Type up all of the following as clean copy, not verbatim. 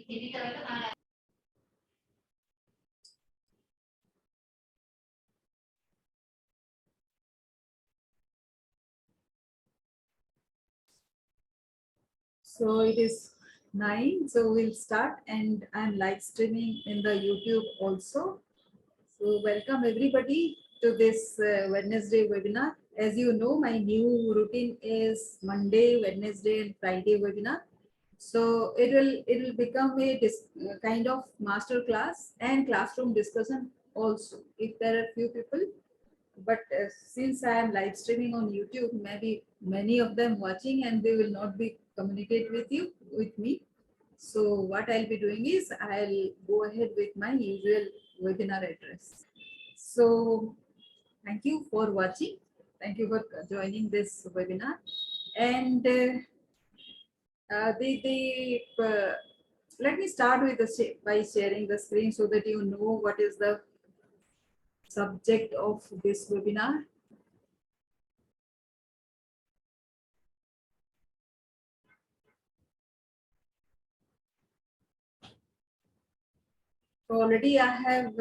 So it is 9, so we'll start, and I'm live streaming in the YouTube also. So welcome everybody to this Wednesday webinar. As you know, my new routine is Monday, Wednesday and Friday webinar. So it will become a kind of master class and classroom discussion also, if there are few people. But since I am live streaming on YouTube, maybe many of them watching and they will not be communicate with me. So what I'll be doing is I'll go ahead with my usual webinar address. So thank you for watching. Thank you for joining this webinar. And let me start with by sharing the screen so that you know what is the subject of this webinar. So already I have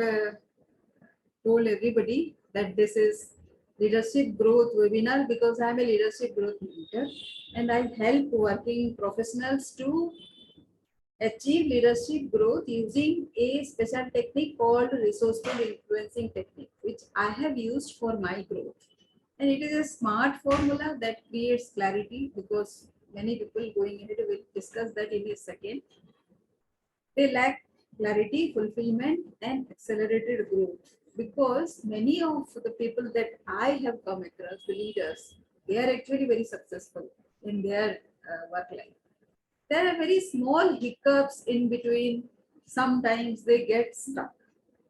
told everybody that this is leadership growth webinar because I am a leadership growth mentor and I help working professionals to achieve leadership growth using a special technique called resourceful influencing technique, which I have used for my growth. And it is a smart formula that creates clarity because many people going ahead will discuss that in a second. They lack clarity, fulfillment, and accelerated growth because many of the people that I have come across, the leaders, they are actually very successful in their work life. There are very small hiccups in between. Sometimes they get stuck.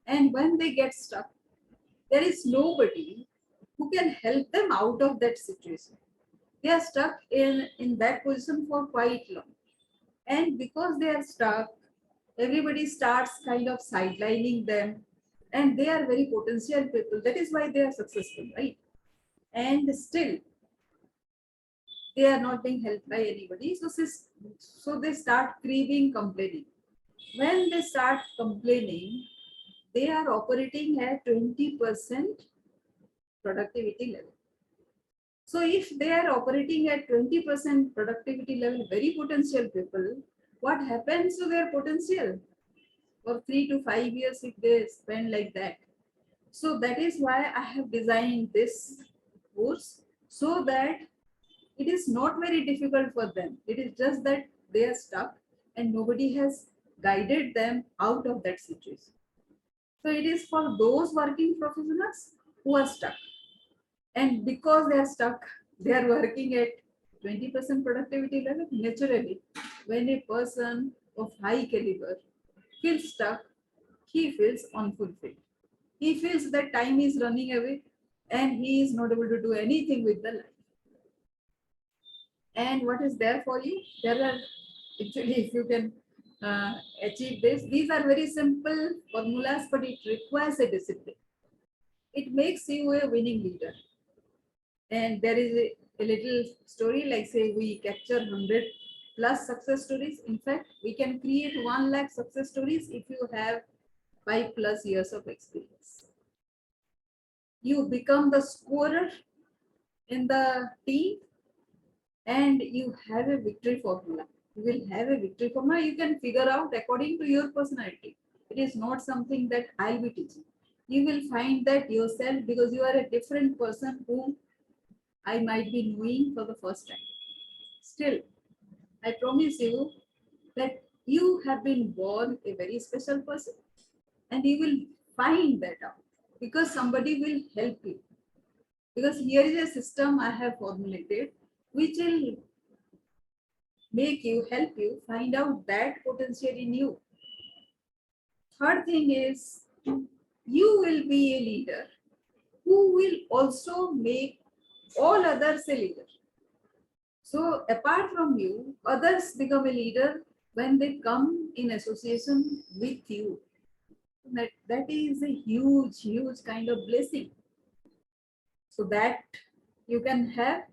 And when they get stuck, there is nobody who can help them out of that situation. They are stuck in that position for quite long. And because they are stuck, everybody starts kind of sidelining them. And they are very potential people. That is why they are successful, right? And still, they are not being helped by anybody. So they start grieving, complaining. When they start complaining, they are operating at 20% productivity level. So if they are operating at 20% productivity level, very potential people, what happens to their potential for 3 to 5 years if they spend like that? So that is why I have designed this course so that it is not very difficult for them. It is just that they are stuck and nobody has guided them out of that situation. So it is for those working professionals who are stuck. And because they are stuck, they are working at 20% productivity level. Naturally, when a person of high caliber feels stuck, he feels unfulfilled. He feels that time is running away and he is not able to do anything with the life. And what is there for you? There are actually, if you can achieve this, these are very simple formulas, but it requires a discipline. It makes you a winning leader. And there is a little story like, say, we capture 100 plus success stories. In fact, we can create 1 lakh success stories if you have 5+ years of experience. You become the scorer in the team and you have a victory formula. You will have a victory formula you can figure out according to your personality. It is not something that I'll be teaching. You will find that yourself because you are a different person whom I might be knowing for the first time. Still, I promise you that you have been born a very special person and you will find that out because somebody will help you. Because here is a system I have formulated which will help you find out that potential in you. Third thing is, you will be a leader who will also make all others a leader. So apart from you, others become a leader when they come in association with you. That is a huge, huge kind of blessing. So that you can have,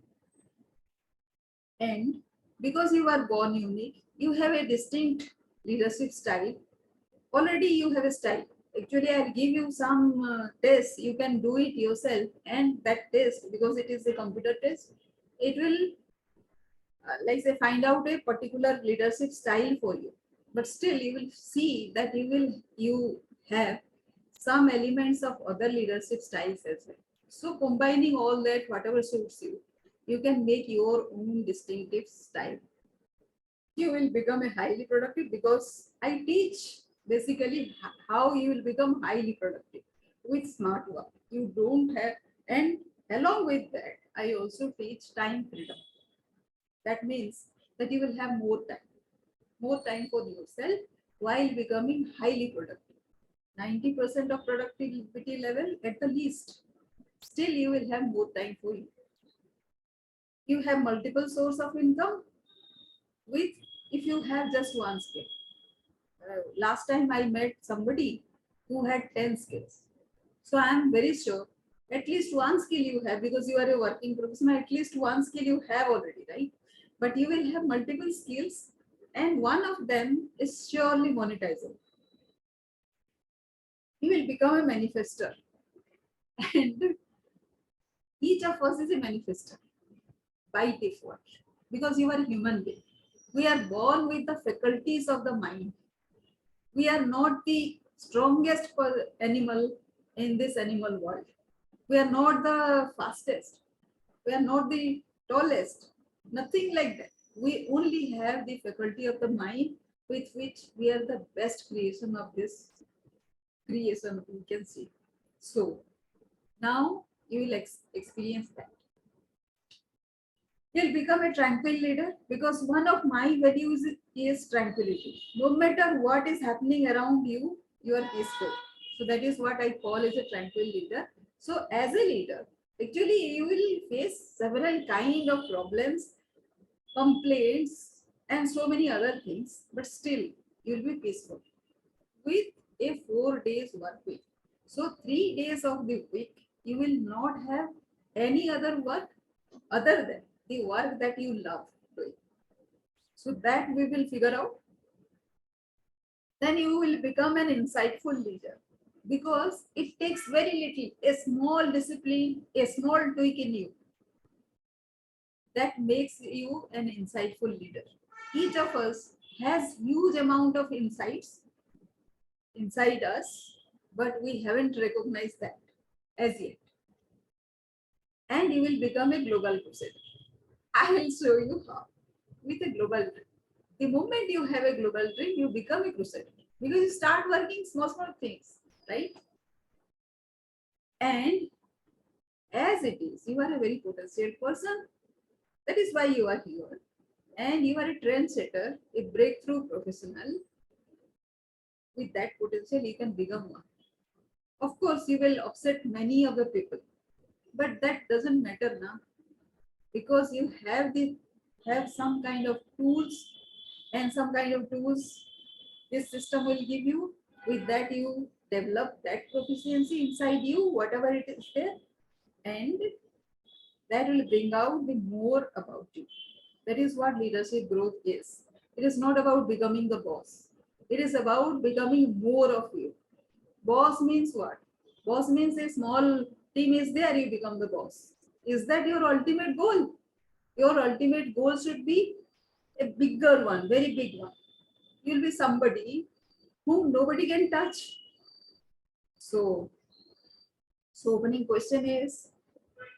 and because you are born unique, you have a distinct leadership style. Already you have a style. Actually, I'll give you some tests. You can do it yourself, and that test, because it is a computer test, it will like say find out a particular leadership style for you. But still, you will see that you have some elements of other leadership styles as well. So combining all that, whatever suits you, you can make your own distinctive style. You will become a highly productive, because I teach basically how you will become highly productive with smart work. You don't have, and along with that, I also teach time freedom. That means that you will have more time for yourself while becoming highly productive. 90% of productivity level at the least. Still, you will have more time for you. You have multiple source of income with if you have just one skill. Last time I met somebody who had 10 skills. So I am very sure at least one skill you have, because you are a working professional, at least one skill you have already, right? But you will have multiple skills, and one of them is surely monetizable. You will become a manifester, and each of us is a manifester by default, because you are a human being. We are born with the faculties of the mind. We are not the strongest animal in this animal world. We are not the fastest. We are not the tallest. Nothing like that. We only have the faculty of the mind with which we are the best creation of this creation we can see. So now you will experience that. You'll become a tranquil leader, because one of my values is tranquility. No matter what is happening around you, you are peaceful. So that is what I call as a tranquil leader. So as a leader, actually you will face several kind of problems, complaints, and so many other things, but still you will be peaceful with a 4 days work week. So 3 days of the week, you will not have any other work other than the work that you love doing. So that we will figure out. Then you will become an insightful leader, because it takes very little, a small discipline, a small tweak in you, that makes you an insightful leader. Each of us has huge amount of insights inside us, but we haven't recognized that as yet. And you will become a global crusader. I will show you how with a global dream. The moment you have a global dream, you become a crusader, because you start working small things, right? And as it is, you are a very potential person. That is why you are here. And you are a trendsetter, a breakthrough professional. With that potential, you can become one. Of course, you will upset many other people, but that doesn't matter now, because you have some kind of tools, and some kind of tools this system will give you. With that, you develop that proficiency inside you, whatever it is there, and that will bring out the more about you. That is what leadership growth is. It is not about becoming the boss. It is about becoming more of you. Boss means what? Boss means a small team is there, you become the boss. Is that your ultimate goal? Your ultimate goal should be a bigger one, very big one. You'll be somebody whom nobody can touch. So, opening question is,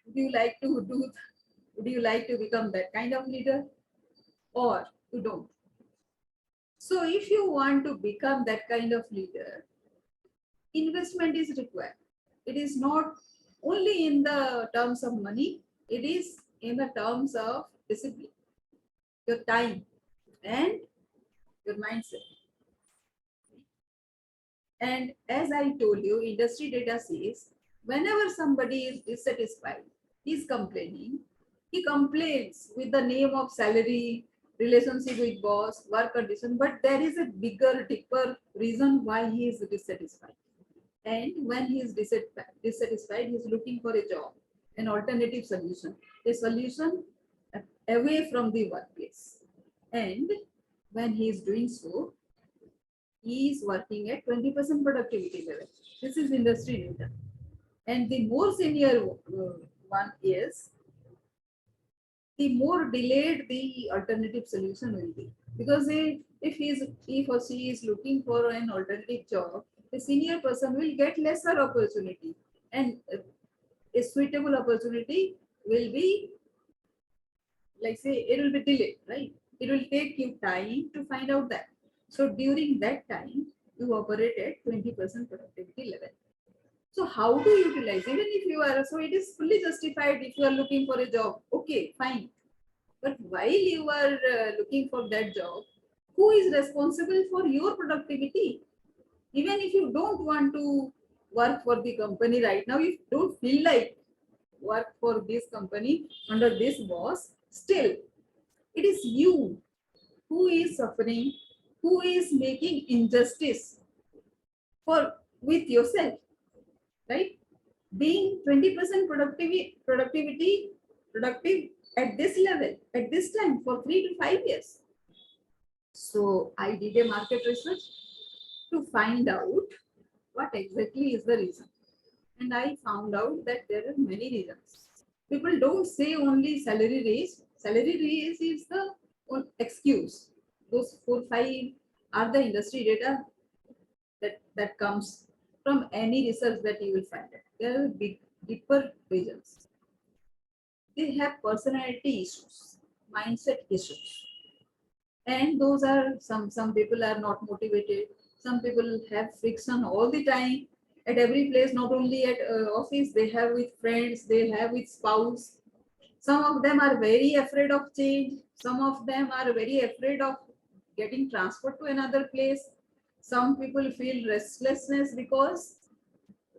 would you like to do? Would you like to become that kind of leader, or you don't? So, if you want to become that kind of leader, investment is required. It is not only in the terms of money, it is in the terms of discipline, your time, and your mindset. And as I told you, industry data says whenever somebody is dissatisfied, he's complaining, he complains with the name of salary, relationship with boss, work condition, but there is a bigger, deeper reason why he is dissatisfied. And when he is dissatisfied, he is looking for a job, an alternative solution, a solution away from the workplace. And when he is doing so, is working at 20% productivity level. This is industry data. And the more senior one is, the more delayed the alternative solution will be. Because if or she is looking for an alternative job, the senior person will get lesser opportunity, and a suitable opportunity will be, like say, it will be delayed, right? It will take you time to find out that. So during that time, you operate at 20% productivity level. So how to utilize, even if you are, so it is fully justified if you are looking for a job, okay, fine. But while you are looking for that job, who is responsible for your productivity? Even if you don't want to work for the company right now, if you don't feel like work for this company under this boss, still it is you who is suffering, who is making injustice for with yourself, right? Being 20% productive at this level, at this time for 3 to 5 years. So I did a market research to find out what exactly is the reason. And I found out that there are many reasons. People don't say only salary raise. Salary raise is the excuse. Those 4 5 are the industry data that comes from any research that you will find it. There are big, deeper reasons. They have personality issues, mindset issues, and those are some people are not motivated. Some people have friction all the time at every place, not only at office. They have with friends, they have with spouse. Some of them are very afraid of change. Some of them are very afraid of getting transferred to another place. Some people feel restlessness because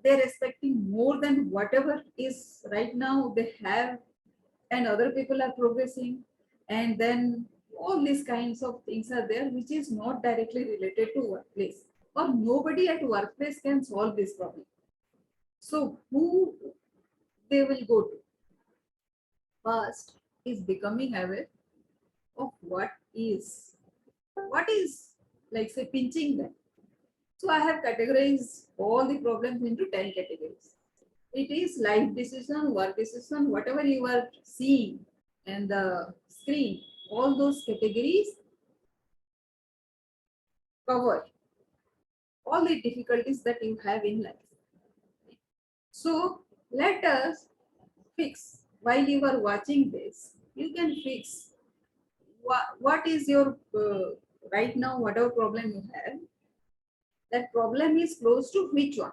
they're expecting more than whatever is right now they have, and other people are progressing. And then all these kinds of things are there which is not directly related to workplace, or nobody at workplace can solve this problem. So who they will go to first is becoming aware of what is like say pinching them. So I have categorized all the problems into 10 categories. It is life decision, work decision, whatever you are seeing and the screen, all those categories cover all the difficulties that you have in life. So let us fix, while you are watching this, you can fix what is your right now, whatever problem you have, that problem is close to which one.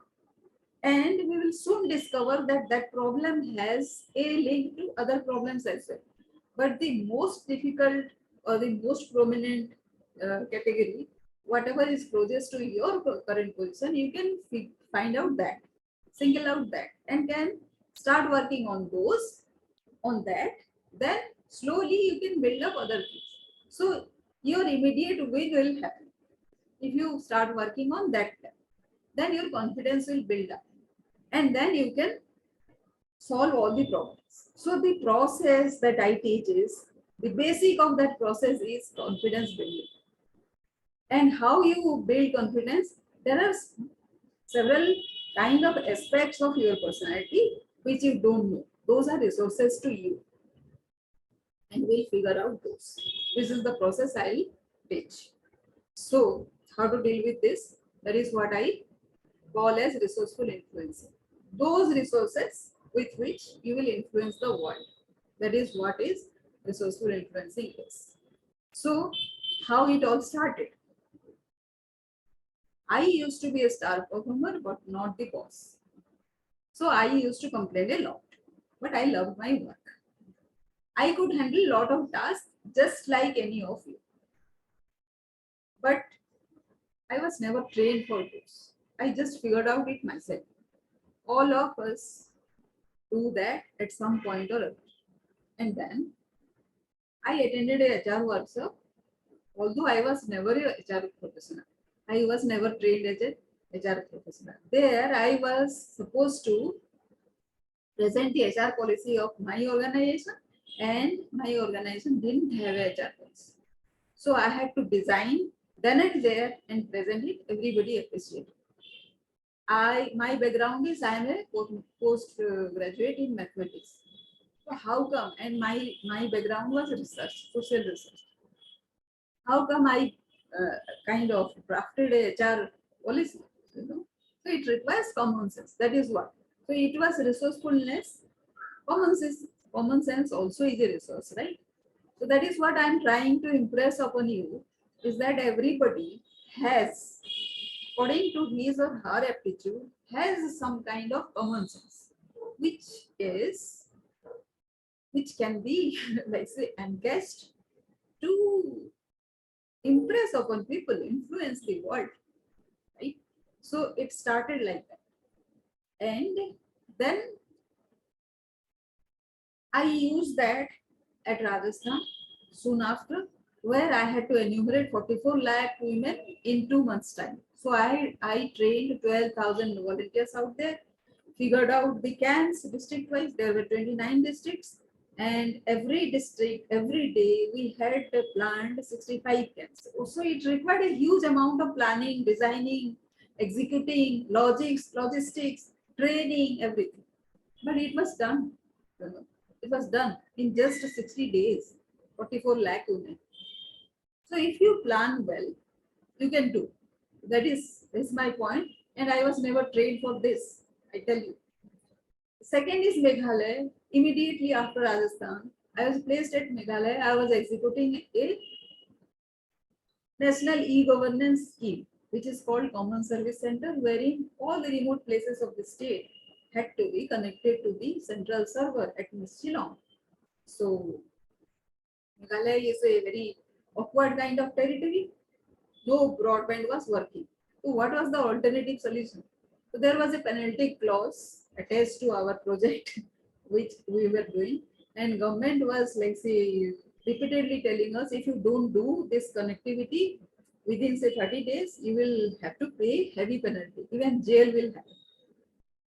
And we will soon discover that that problem has a link to other problems as well. But the most difficult or the most prominent category, whatever is closest to your current position, you can find out that, single out that, and can start working on those, on that. Then slowly you can build up other things. So your immediate win will happen if you start working on that. Then your confidence will build up, and then you can solve all the problems. So the process that I teach is, the basic of that process is confidence building. And how you build confidence, there are several kind of aspects of your personality which you don't know. Those are resources to you, and we'll figure out those. This is the process I'll teach. So how to deal with this? That is what I call as resourceful influencing. Those resources with which you will influence the world. That is what is resourceful influencing is. So how it all started. I used to be a star performer, but not the boss. So I used to complain a lot, but I loved my work. I could handle a lot of tasks just like any of you. But I was never trained for this. I just figured out it myself. All of us do that at some point or other. And then I attended a HR workshop, although I was never a HR professional. I was never trained as a HR professional. There I was supposed to present the HR policy of my organization, and my organization didn't have a HR policy. So I had to design done it there and present it, everybody appreciated. My background is I am a postgraduate in mathematics. So how come? And my background was research, social research. How come I kind of drafted a HR policy? You know, so it requires common sense. That is what. So it was resourcefulness. Common sense also is a resource, right? So that is what I am trying to impress upon you, is that everybody has, according to his or her aptitude, has some kind of common sense, which is which can be, let's say, engaged to impress upon people, influence the world, right? So it started like that. And then I used that at Rajasthan soon after, where I had to enumerate 44 lakh women in 2 months' time. So I trained 12,000 volunteers out there, figured out the cans district wise. There were 29 districts, and every district, every day, we had planned 65 cans. So it required a huge amount of planning, designing, executing, logistics, training, everything. But it was done. You know. It was done in just 60 days, 44 lakh women. So if you plan well, you can do. That is my point. And I was never trained for this, I tell you. Second is Meghalaya. Immediately after Rajasthan, I was placed at Meghalaya. I was executing a national e-governance scheme, which is called Common Service Center, wherein all the remote places of the state had to be connected to the central server at Shillong. So Meghalaya is a very awkward kind of territory. No broadband was working. So what was the alternative solution? So there was a penalty clause attached to our project, which we were doing, and government was, like, say, repeatedly telling us, if you don't do this connectivity within, say, 30 days, you will have to pay heavy penalty. Even jail will happen.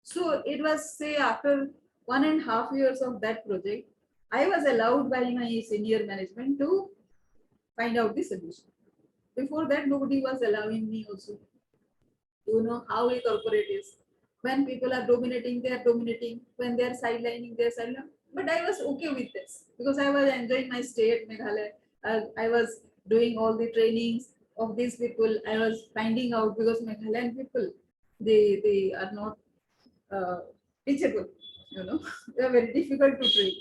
So it was, say, after 1.5 years of that project, I was allowed by my senior management to find out the solution. Before that, nobody was allowing me also. You know how a corporate is. When people are dominating, they are dominating. When they are sidelining, they are sidelining. But I was okay with this because I was enjoying my stay at Meghalaya. I was doing all the trainings of these people. I was finding out, because Meghalayan people, they are not uh, teachable. You know, they are very difficult to train.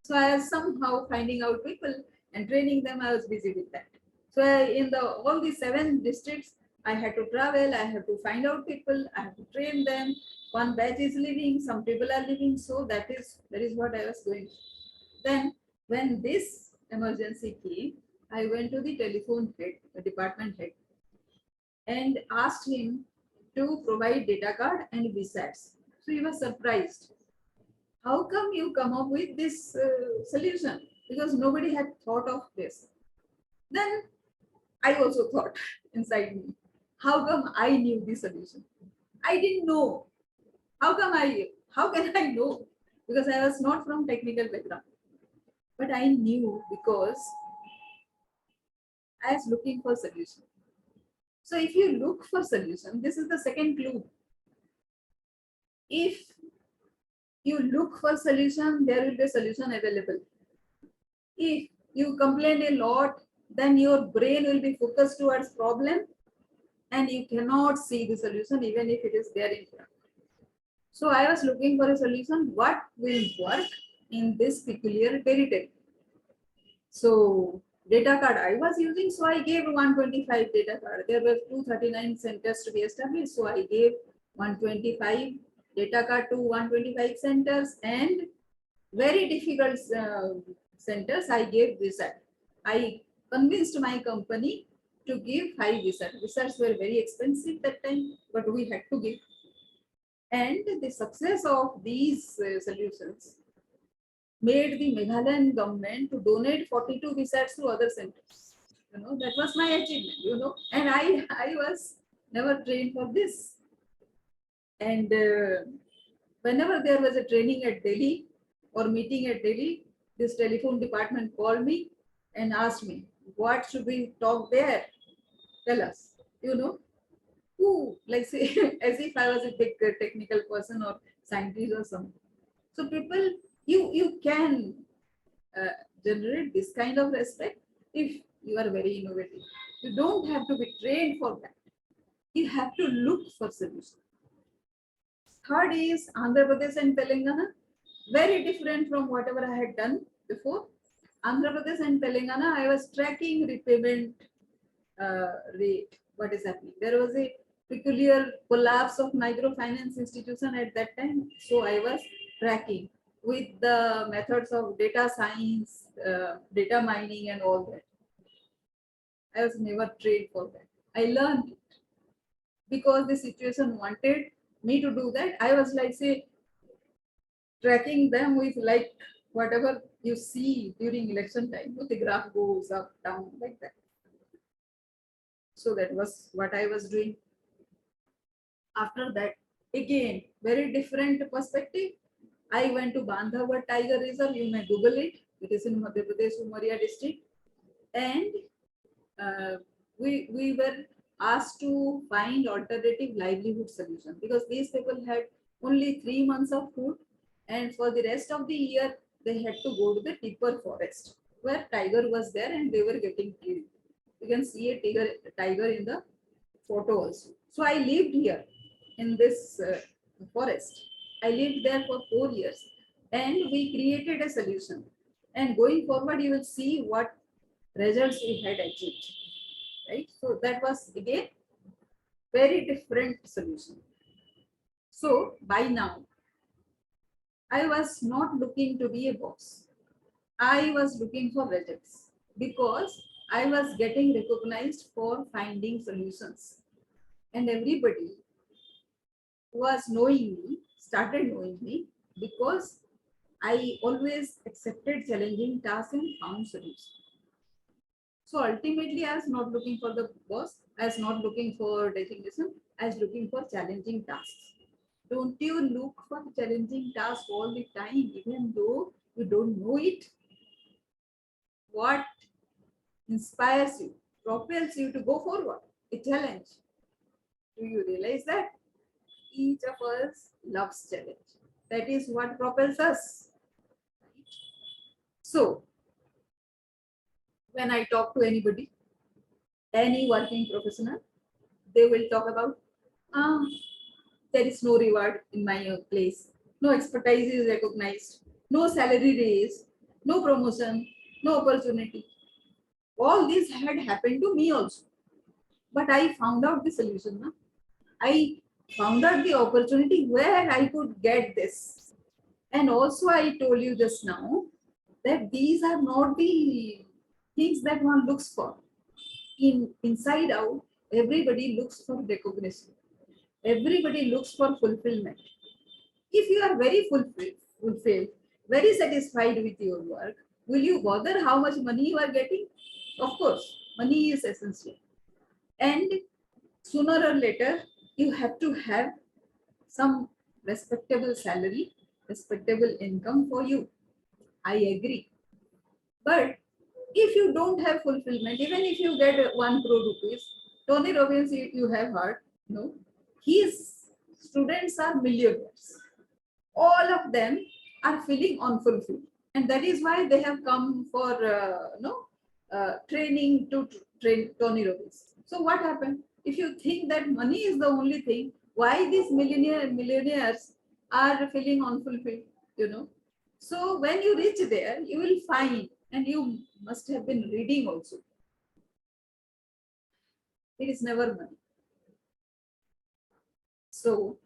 So I was somehow finding out people and training them. I was busy with that. So in the all the 7 districts, I had to travel. I had to find out people. I had to train them. One batch is leaving. Some people are leaving. So that is what I was doing. Then when this emergency came, I went to the telephone head, the department head, and asked him to provide data card and VSATs. So he was surprised. How come you come up with this solution? Because nobody had thought of this. Then I also thought inside me, how come I knew the solution? I didn't know. How can I know? Because I was not from technical background. But I knew because I was looking for solution. So if you look for solution, this is the second clue. If you look for solution, there will be a solution available. If you complain a lot, then your brain will be focused towards problem and you cannot see the solution even if it is there in front. So I was looking for a solution, what will work in this peculiar territory. So data card I was using, so I gave 125 data card. There were 239 centers to be established, so I gave 125 data card to 125 centers, and very difficult centers I gave VSAT. I convinced my company to give 5 VSAT. VSATs were very expensive that time, but we had to give. And the success of these solutions made the Meghalayan government to donate 42 VSATs to other centers. You know, that was my achievement, you know, and I was never trained for this. And whenever there was a training at Delhi or meeting at Delhi, this telephone department called me and asked me, what should we talk there? Tell us, who, like say, as if I was a big technical person or scientist or something. So people, you can uh, generate this kind of respect if you are very innovative. You don't have to be trained for that. You have to look for solutions. Third is Andhra Pradesh and Telangana. Very different from whatever I had done before. Andhra Pradesh and Telangana, I was tracking repayment rate. What is happening? There was a peculiar collapse of microfinance institution at that time. So I was tracking with the methods of data science, data mining, and all that. I was never trained for that. I learned it because the situation wanted me to do that. I was like, say, tracking them with like whatever you see during election time. The graph goes up, down, like that. So that was what I was doing. After that, again, very different perspective. I went to Bandhavgarh Tiger Reserve. You may Google it. It is in Madhya Pradesh, Umaria district. And uh, we were asked to find alternative livelihood solution because these people had only 3 months of food, and for the rest of the year they had to go to the deeper forest where tiger was there and they were getting killed. You can see a tiger in the photo also. So I lived here in this forest. I lived there for 4 years and we created a solution. And going forward, you will see what results we had achieved. Right? So that was again very different solution. So by now, I was not looking to be a boss. I was looking for results because I was getting recognized for finding solutions. And everybody was knowing me, started knowing me because I always accepted challenging tasks and found solutions. So ultimately, I was not looking for the boss, I was not looking for designation, I was looking for challenging tasks. Don't you look for challenging tasks all the time, even though you don't know it? What inspires you, propels you to go forward? A challenge. Do you realize that? Each of us loves challenge. That is what propels us. So, when I talk to anybody, any working professional, they will talk about, ah, there is no reward in my place, no expertise is recognized, no salary raise, no promotion, no opportunity. All this had happened to me also. But I found out the solution. Na? I found out the opportunity where I could get this. And also, I told you just now that these are not the things that one looks for. Inside out, everybody looks for recognition. Everybody looks for fulfillment. If you are very fulfilled, very satisfied with your work, will you bother how much money you are getting? Of course, money is essential. And sooner or later, you have to have some respectable salary, respectable income for you. I agree. But if you don't have fulfillment, even if you get 1 crore rupees, Tony Robbins, you have heard, no, his students are millionaires. All of them are feeling unfulfilled, and that is why they have come for training to train Tony Robbins. So what happened? If you think that money is the only thing, why these millionaires are feeling unfulfilled? You know. So when you reach there, you will find, and you must have been reading also. It is never money. So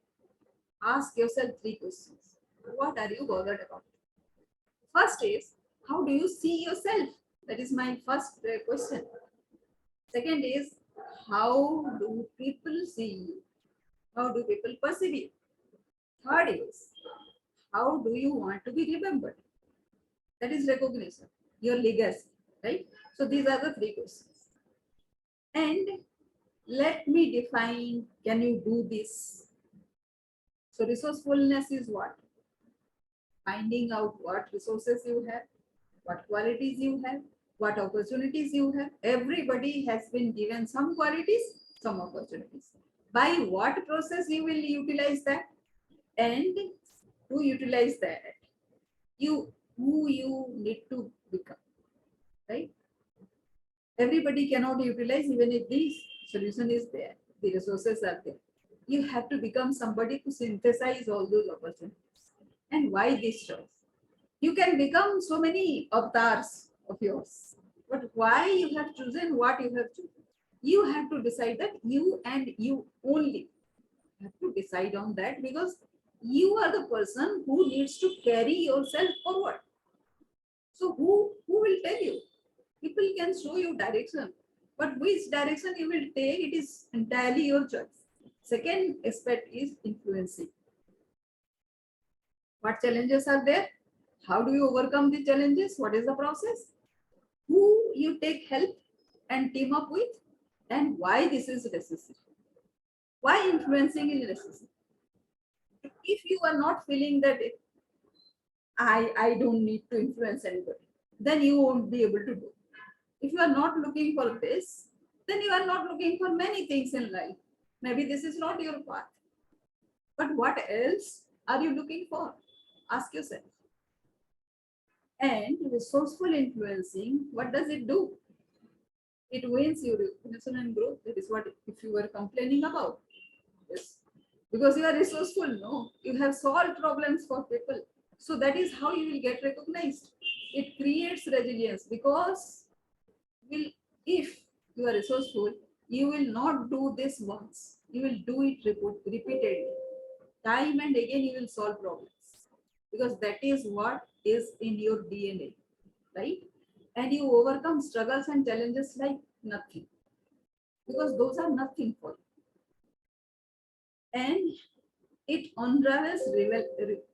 ask yourself 3 questions. What are you bothered about? First is, how do you see yourself? That is my first question. Second is, how do people see you? How do people perceive you? Third is, how do you want to be remembered? That is recognition, your legacy, right? So these are the 3 questions. And let me define, can you do this? So resourcefulness is what? Finding out what resources you have, what qualities you have, What opportunities you have? Everybody has been given some qualities, some opportunities. By what process you will utilize that? And to utilize that, you who you need to become, right? Everybody cannot utilize even if the solution is there, the resources are there. You have to become somebody to synthesize all those opportunities. And why this choice? You can become so many avatars of yours, but why you have chosen what you have chosen? You have to decide that you and you only have to decide on that, because you are the person who needs to carry yourself forward. So who will tell you? People can show you direction, but which direction you will take, it is entirely your choice. Second aspect is influencing. What challenges are there? How do you overcome the challenges? What is the process? Who you take help and team up with, and why this is necessary? Why influencing is necessary? If you are not feeling that I don't need to influence anybody, then you won't be able to do. If you are not looking for this, then you are not looking for many things in life. Maybe this is not your path. But what else are you looking for? Ask yourself. And resourceful influencing, what does it do? It wins your recognition and growth. That is what if you were complaining about. Yes. Because you are resourceful, no? You have solved problems for people. So that is how you will get recognized. It creates resilience, because will if you are resourceful, you will not do this once. You will do it repeatedly. Time and again you will solve problems, because that is what is in your DNA, right? And you overcome struggles and challenges like nothing, because those are nothing for you. And it unravels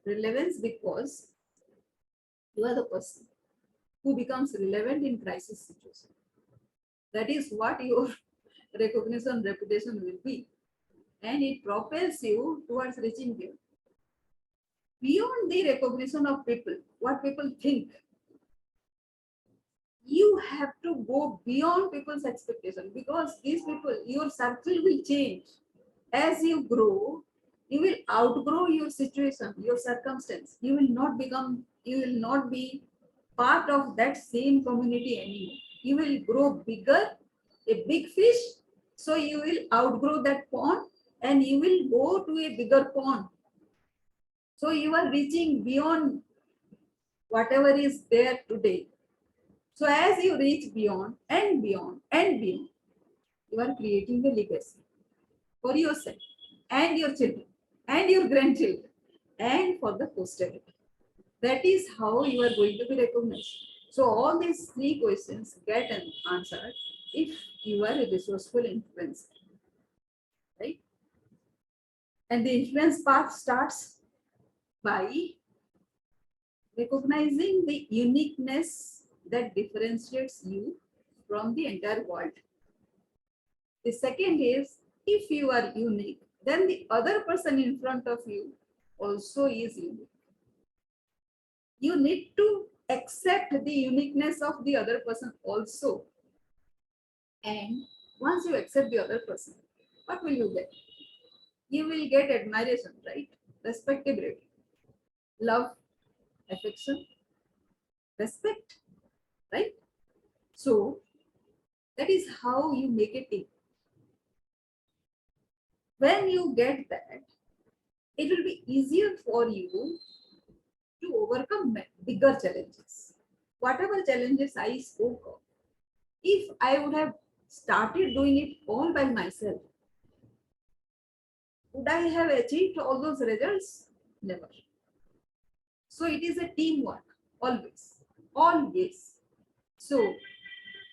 relevance, because you are the person who becomes relevant in crisis situation. That is what your recognition reputation will be, and it propels you towards reaching there. Beyond the recognition of people, what people think, you have to go beyond people's expectation, because these people, your circle will change. As you grow, you will outgrow your situation, your circumstance. You will not be part of that same community anymore. You will grow bigger, a big fish. So you will outgrow that pond and you will go to a bigger pond. So you are reaching beyond whatever is there today. So as you reach beyond and beyond and beyond, you are creating a legacy for yourself and your children and your grandchildren and for the posterity. That is how you are going to be recognized. So all these three questions get answered if you are a resourceful influencer, right? And the influence path starts by recognizing the uniqueness that differentiates you from the entire world. The second is, if you are unique, then the other person in front of you also is unique. You need to accept the uniqueness of the other person also. And once you accept the other person, what will you get? You will get admiration, right? Respectability, love, affection, respect, right? So that is how you make a team. When you get that, it will be easier for you to overcome bigger challenges. Whatever challenges I spoke of, if I would have started doing it all by myself, would I have achieved all those results? Never. So it is a teamwork, always, always. So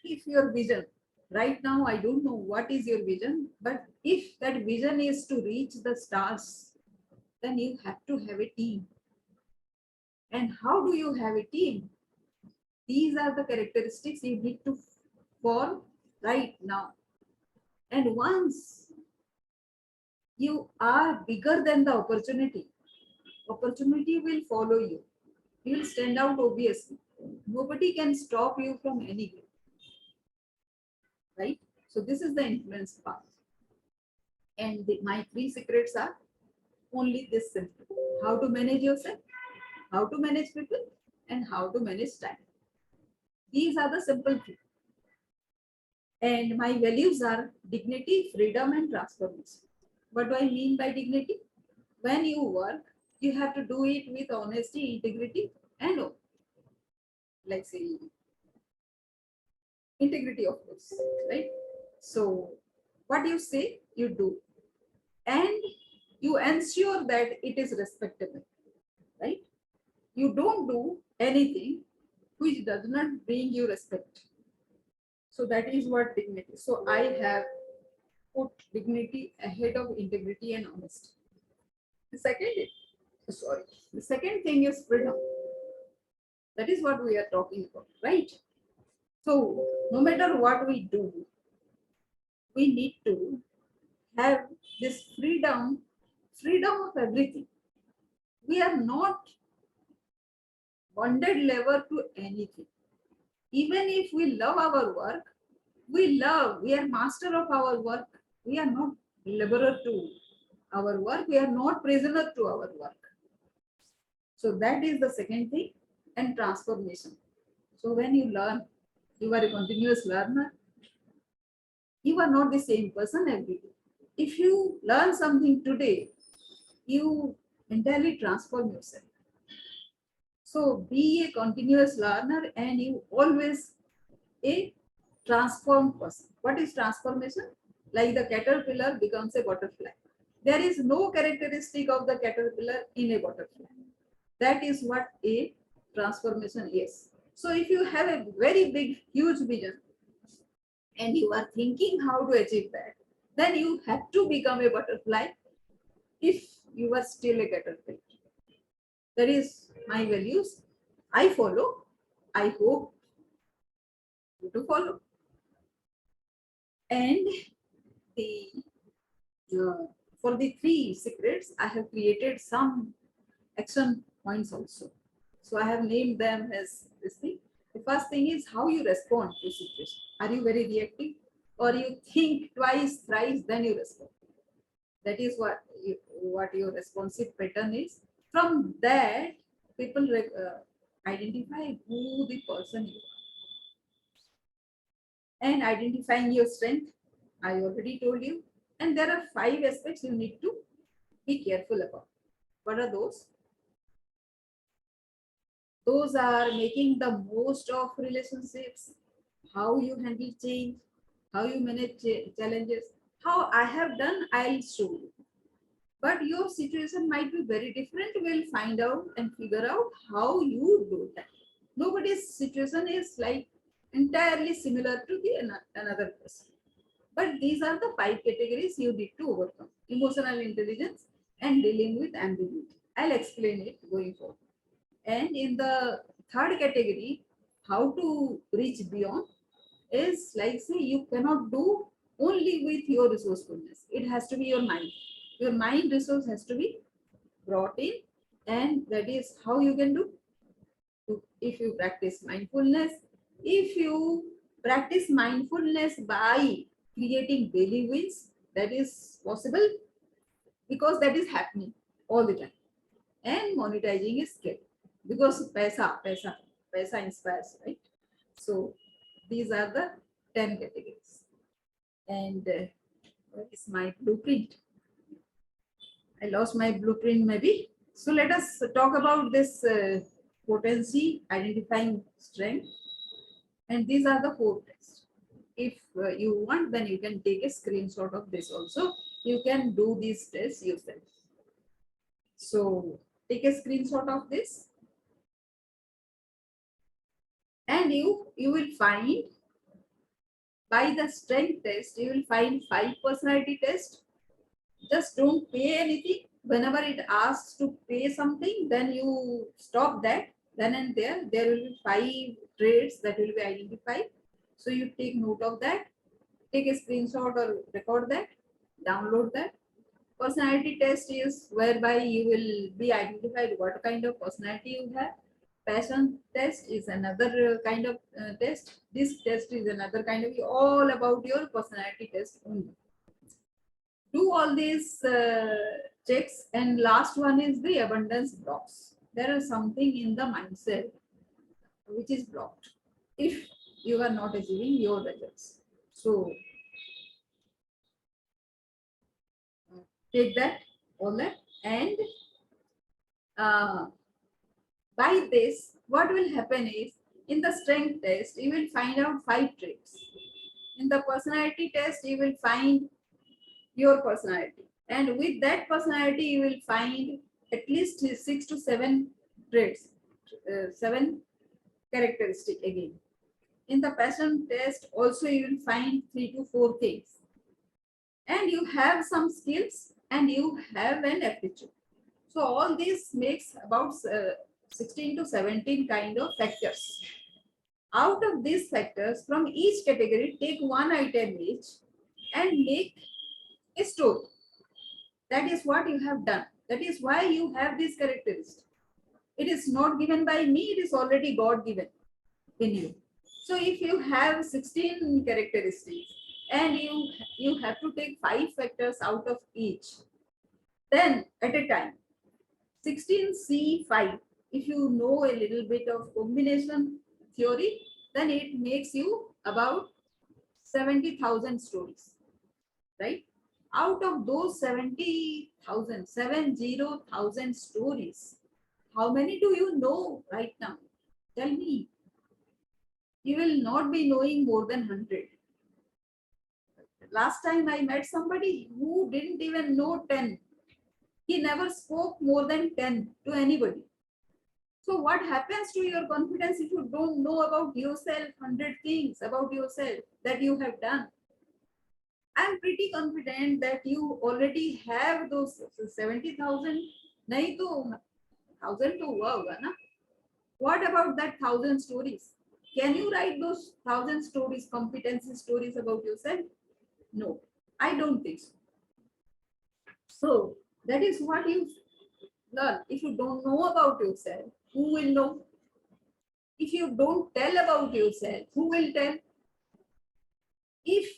if your vision, right now I don't know what is your vision, but if that vision is to reach the stars, then you have to have a team. And how do you have a team? These are the characteristics you need to form right now. And once you are bigger than the opportunity will follow you. You will stand out obviously. Nobody can stop you from any growth, right? So this is the influence path. And my three secrets are only this simple: how to manage yourself, how to manage people, and how to manage time. These are the simple things. And my values are dignity, freedom, and transformation. What do I mean by dignity? When you work, you have to do it with honesty, integrity, and like say integrity, of course, right? So what you say, you do, and you ensure that it is respectable, right? You don't do anything which does not bring you respect. So that is what dignity. So I have put dignity ahead of integrity and honesty. The second, sorry, the second thing is freedom. That is what we are talking about, right? So no matter what we do, we need to have this freedom, freedom of everything. We are not bonded level to anything. Even if we love our work, we are master of our work. We are not laborer to our work. We are not prisoner to our work. So that is the second thing. And transformation. So when you learn, you are a continuous learner. You are not the same person every day. If you learn something today, you entirely transform yourself. So be a continuous learner and you always a transformed person. What is transformation? Like the caterpillar becomes a butterfly. There is no characteristic of the caterpillar in a butterfly. That is what a transformation is. So if you have a very big, huge vision and you are thinking how to achieve that, then you have to become a butterfly if you are still a caterpillar. That is my values. I follow. I hope you to follow. And the for the three secrets, I have created some action points also. So I have named them as this thing. The first thing is how you respond to situation. Are you very reactive, or you think twice, thrice, then you respond? That is what your responsive pattern is. From that, people identify who the person you are. And identifying your strength, I already told you. And there are 5 aspects you need to be careful about. What are those? Those are making the most of relationships, how you handle change, how you manage challenges. How I have done, I'll show you. But your situation might be very different. We'll find out and figure out how you do that. Nobody's situation is like entirely similar to the another person. But these are the 5 categories you need to overcome. Emotional intelligence and dealing with ambiguity. I'll explain it going forward. And in the third category, how to reach beyond is like say you cannot do only with your resourcefulness. It has to be your mind. Your mind resource has to be brought in, and that is how you can do. If you practice mindfulness, if you practice mindfulness by creating daily wins, that is possible because that is happening all the time. And monetizing is skill because paisa inspires, right? So these are the 10 categories. And what is my blueprint? I lost my blueprint maybe. So let us talk about this potency, identifying strength. And these are the 4 tests. If you want, then you can take a screenshot of this also. You can do these tests yourself. So take a screenshot of this. And you will find by the strength test, you will find 5 personality tests. Just don't pay anything. Whenever it asks to pay something, then you stop that. Then and there will be 5 traits that will be identified. So you take note of that, take a screenshot or record that, download that. Personality test is whereby you will be identified what kind of personality you have. passion test is another kind of test. This test is another kind of all about your personality test only. Do all these checks, and last one is the abundance blocks. There is something in the mindset which is blocked if you are not achieving your results. So take that, all that, and uh, by this, what will happen is in the strength test, you will find out 5 traits. In the personality test, you will find your personality. And with that personality, you will find at least 6 to 7 traits, 7 characteristic again. In the passion test, also you will find 3 to 4 things. And you have some skills and you have an aptitude. So all this makes about 16 to 17 kind of factors. Out of these factors, from each category, take one item each and make a story. That is what you have done. That is why you have this characteristic. It is not given by me, it is already God given in you. So if you have 16 characteristics and you have to take 5 factors out of each, then at a time, 16C5, if you know a little bit of combination theory, then it makes you about 70,000 stories, right? Out of those 70,000 stories, how many do you know right now? Tell me. You will not be knowing more than 100. Last time I met somebody who didn't even know 10. He never spoke more than 10 to anybody. So what happens to your confidence if you don't know about yourself, 100 things about yourself that you have done? I'm pretty confident that you already have those 70,000. Nahi to 1,000 to hua hoga na? What about that 1,000 stories? Can you write those 1,000 stories, competency stories about yourself? No, I don't think so. So that is what you learn. If you don't know about yourself, who will know? If you don't tell about yourself, who will tell? If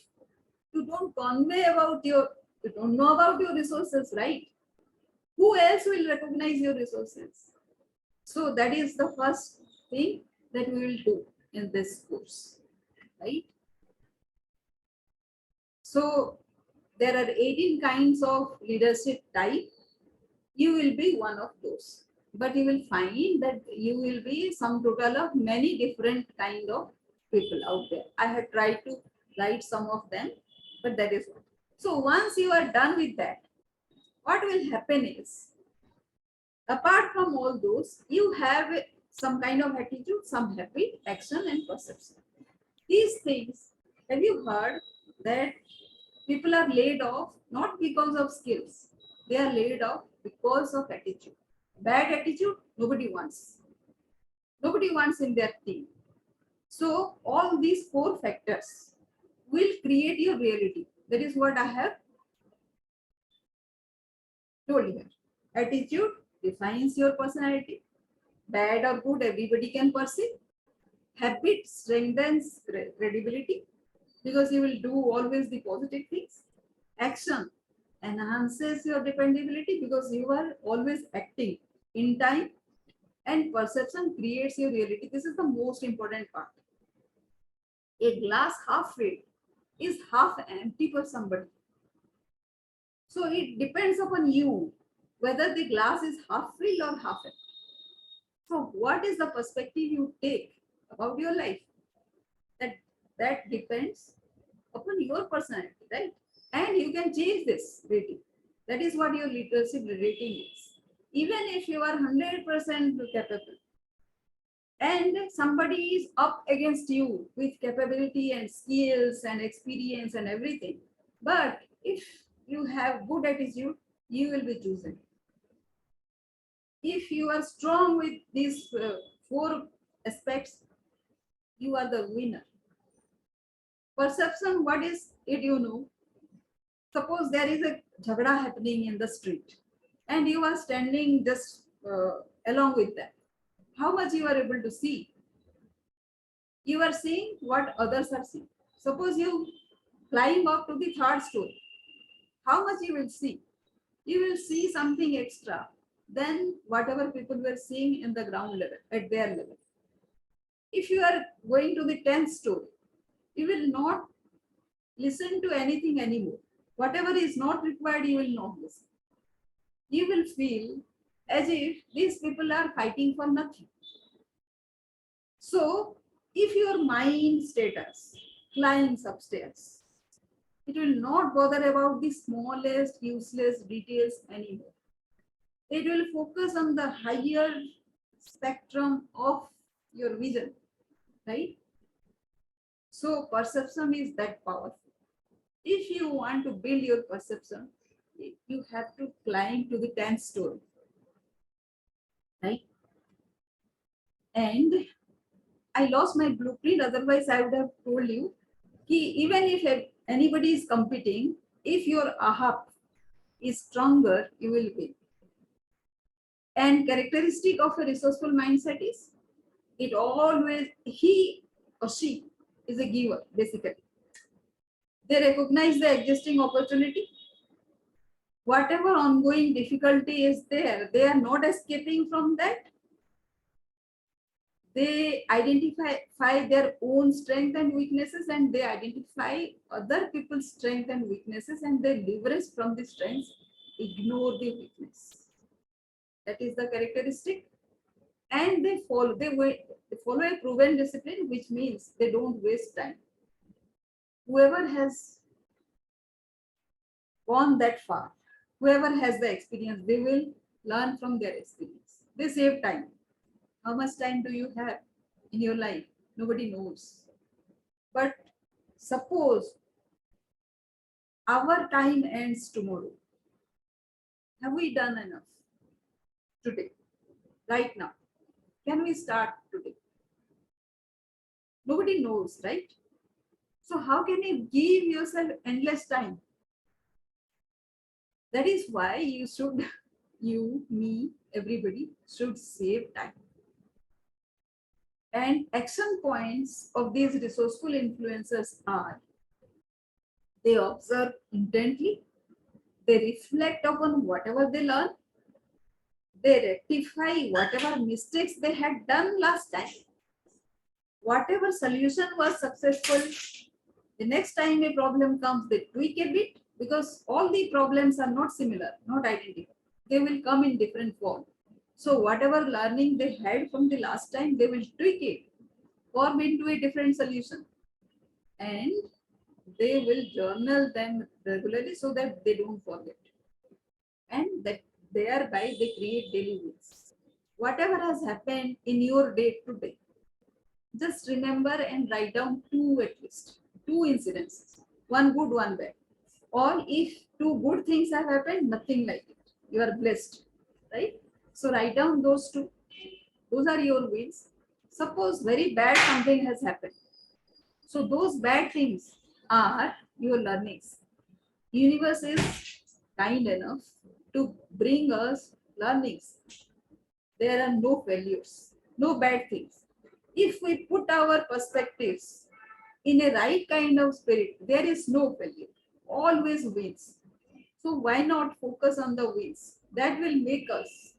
you don't convey about you don't know about your resources, right? Who else will recognize your resources? So that is the first thing that we will do in this course, right? So there are 18 kinds of leadership type. You will be one of those, but you will find that you will be some total of many different kind of people out there. I have tried to write some of them, but that is what. So once you are done with that, what will happen is, apart from all those, you have some kind of attitude, some habit, action, and perception. These things, have you heard that people are laid off not because of skills, they are laid off because of attitude. Bad attitude, nobody wants. Nobody wants in their team. So all these 4 factors will create your reality. That is what I have told you. Attitude defines your personality. Bad or good, everybody can perceive. Habit strengthens credibility because you will do always the positive things. Action enhances your dependability because you are always acting in time, and perception creates your reality. This is the most important part. A glass half filled is half empty for somebody. So it depends upon you whether the glass is half filled or half empty. So what is the perspective you take about your life? That depends upon your personality, right? And you can change this rating. That is what your leadership rating is. Even if you are 100% capable and somebody is up against you with capability and skills and experience and everything, but if you have good attitude, you will be chosen. If you are strong with these 4 aspects, you are the winner. Perception, what is it, you know? Suppose there is a jhagda happening in the street and you are standing just along with them. how much you are able to see. You are seeing what others are seeing. Suppose you climb up to the third story, how much you will see? You will see something extra than whatever people were seeing in the ground level, at their level. If you are going to the 10th story, you will not listen to anything anymore. Whatever is not required, you will not listen. You will feel as if these people are fighting for nothing. So, if your mind status climbs upstairs, it will not bother about the smallest useless details anymore. It will focus on the higher spectrum of your vision, right? So perception is that powerful. If you want to build your perception, you have to climb to the 10th story, right? And I lost my blueprint, otherwise I would have told you, even if anybody is competing, if your aha is stronger, you will win. And characteristic of a resourceful mindset is it always, he or she is a giver, basically. They recognize the existing opportunity. Whatever ongoing difficulty is there, they are not escaping from that. They identify their own strengths and weaknesses, and they identify other people's strengths and weaknesses, and they leverage from the strengths, ignore the weakness. That is the characteristic. And they follow a proven discipline, which means they don't waste time. Whoever has gone that far, whoever has the experience, they will learn from their experience. They save time. How much time do you have in your life? Nobody knows. But suppose our time ends tomorrow. Have we done enough today, right now? Can we start today? Nobody knows, right? So how can you give yourself endless time? That is why you should, you, me, everybody should save time. And action points of these resourceful influencers are: they observe intently, they reflect upon whatever they learn, they rectify whatever mistakes they had done last time, whatever solution was successful, the next time a problem comes, they tweak a bit, because all the problems are not similar, not identical. They will come in different form. So whatever learning they had from the last time, they will tweak it, form into a different solution. And they will journal them regularly so that they don't forget. And that thereby they create daily wins. Whatever has happened in your day to day, just remember and write down two, at least two incidences, one good, one bad. Or if two good things have happened, nothing like it. You are blessed, right? So write down those two. Those are your wins. Suppose very bad something has happened. So those bad things are your learnings. Universe is kind enough to bring us learnings. There are no failures, no bad things. If we put our perspectives in a right kind of spirit, there is no failure, always wins. So why not focus on the wins? That will make us